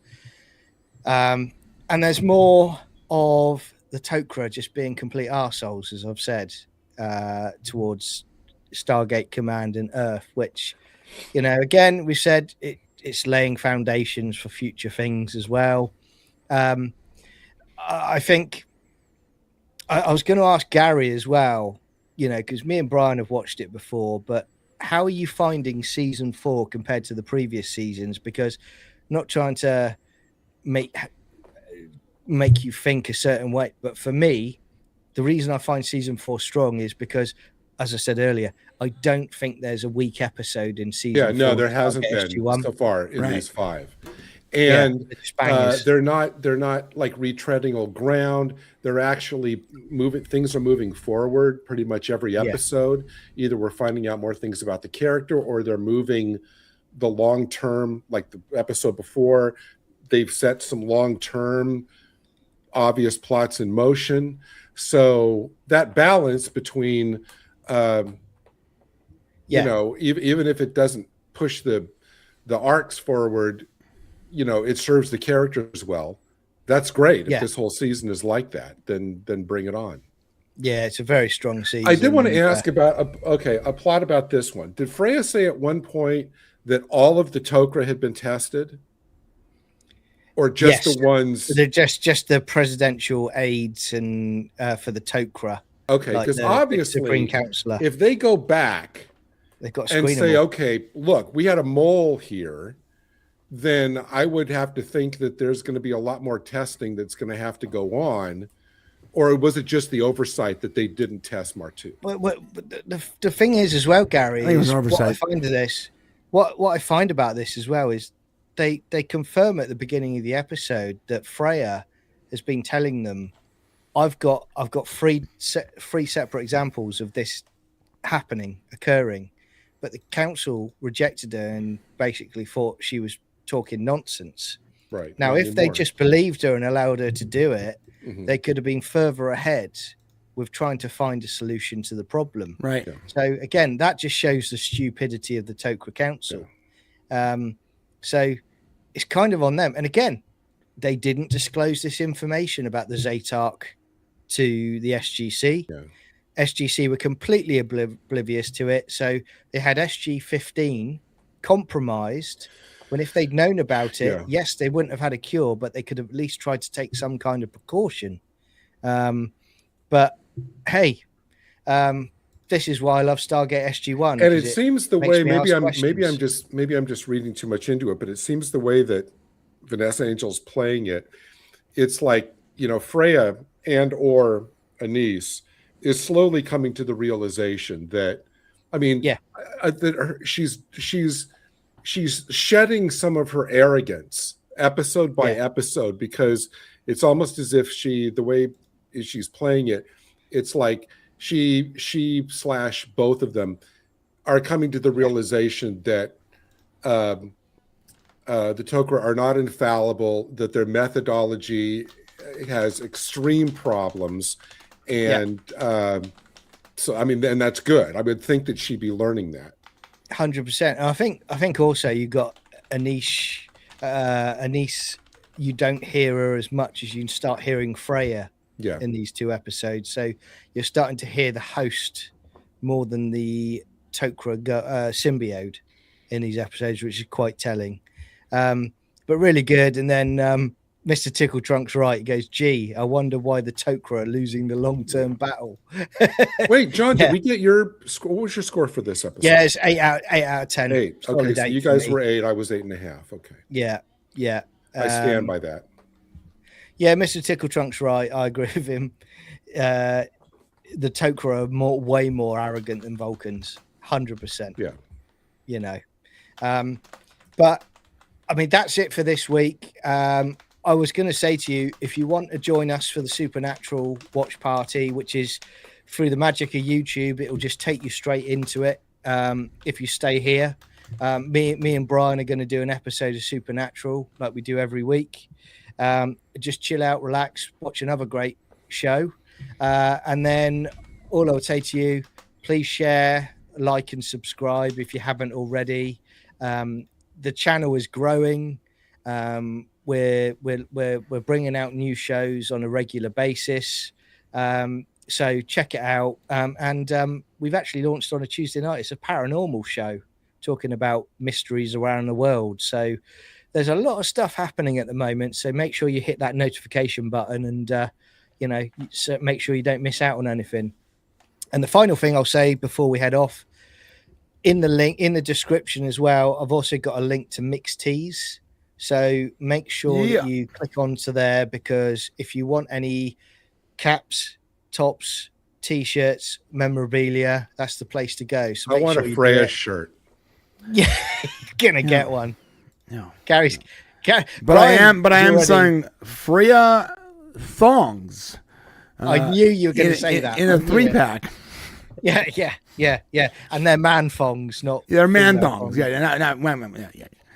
And there's more of the Tok'ra just being complete arseholes, as I've said, towards Stargate Command and Earth, which, again, we said it's laying foundations for future things as well. I think I was going to ask Gary as well, because me and Brian have watched it before, but how are you finding season 4 compared to the previous seasons? Because not trying to make you think a certain way, but for me, the reason I find season 4 strong is because, as I said earlier, I don't think there's a weak episode in season 4. Yeah, no, there hasn't been SG-1. so far in these 5. And they're not like retreading old ground. They're actually things are moving forward pretty much every episode. Either we're finding out more things about the character, or they're moving the long term, like the episode before. They've set some long term obvious plots in motion. So that balance between even if it doesn't push the arcs forward, it serves the characters well. That's great. If this whole season is like that, then bring it on. Yeah, it's a very strong season. I did want to ask about a plot about this one. Did Freya say at one point that all of the Tok'ra had been tested? Or just the ones? They're just the presidential aides and for the Tok'ra. Okay, because obviously, the Supreme Counselor, if they go back they've got to and say, okay, look, we had a mole here, then I would have to think that there's going to be a lot more testing that's going to have to go on. Or was it just the oversight that they didn't test Martouf? But the thing is as well, Gary, I think it was an oversight. What I find about this as well is they confirm at the beginning of the episode that Freya has been telling them, I've got 3 separate examples of this occurring, but the council rejected her and basically thought she was talking nonsense. Right. Now, if they just believed her and allowed her to do it, they could have been further ahead with trying to find a solution to the problem. Right. Yeah. So again, that just shows the stupidity of the Tok'ra Council. Yeah. So it's kind of on them. And again, they didn't disclose this information about the Zetarch to the SGC. Yeah. SGC were completely oblivious to it. So they had SG-15 compromised when if they'd known about it, yes, they wouldn't have had a cure, but they could have at least tried to take some kind of precaution. But hey, this is why I love Stargate SG-1. And it seems the way maybe I'm just reading too much into it, but it seems the way that Vanessa Angel's playing it, it's like, Freya and or Anise is slowly coming to the realization that, that she's shedding some of her arrogance episode by episode, because it's almost as if the way she's playing it, it's like she / both of them are coming to the realization that the Tok'ra are not infallible, that their methodology has extreme problems, and and that's good. I would think that she'd be learning that. 100%. And I think also you got Anish you don't hear her as much as you start hearing Freya in these 2 episodes. So you're starting to hear the host more than the Tok'ra symbiote in these episodes, which is quite telling. But really good. And then Mr. Tickle Trunk's right. He goes, gee, I wonder why the Tok'ra are losing the long-term battle. Wait, John, did we get your score? What was your score for this episode? Yeah, it's 8 out of 10. 8. Okay, so you guys were 8. I was 8.5. Okay. Yeah. I stand by that. Yeah, Mr. Tickle Trunk's right. I agree with him. The Tok'ra are way more arrogant than Vulcans. 100%. Yeah. You know. But, I mean, that's it for this week. I was going to say to you, if you want to join us for the Supernatural watch party, which is through the magic of YouTube, it'll just take you straight into it. If you stay here, me and Brian are going to do an episode of Supernatural like we do every week. Just chill out, relax, watch another great show. And then all I would say to you, please share, like and subscribe if you haven't already. The channel is growing. We're bringing out new shows on a regular basis. So check it out. And we've actually launched on a Tuesday night. It's a paranormal show talking about mysteries around the world. So there's a lot of stuff happening at the moment. So make sure you hit that notification button and, so make sure you don't miss out on anything. And the final thing I'll say before we head off, in the link, in the description as well, I've also got a link to Mixed Teas. So make sure that you click onto there, because if you want any caps, tops, T-shirts, memorabilia, that's the place to go. So I want a Freya shirt. Yeah, gonna get one. No, Gary's. But I am selling Freya thongs. I knew you were going to say that in a 3-pack. Yeah. And they're man thongs, not. They're man thongs. Yeah.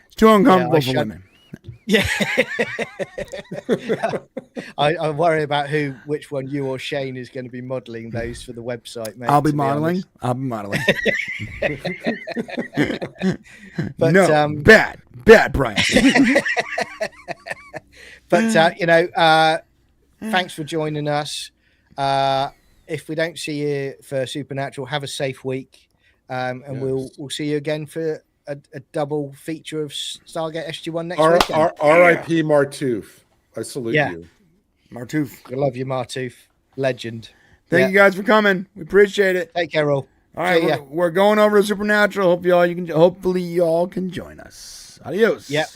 It's too uncomfortable for women. Yeah. I worry about which one you or Shane is going to be modeling those for the website, mate. I'll be modeling. But no, bad, Brian. But thanks for joining us. If we don't see you for Supernatural, have a safe week, and we'll see you again for a double feature of Stargate SG-1 next week. R.I.P. Martouf. I salute you. Martouf. I love you, Martouf. Legend. Thank you guys for coming. We appreciate it. Take care, all. All right, we're going over to Supernatural. Hopefully y'all can join us. Adios. Yep.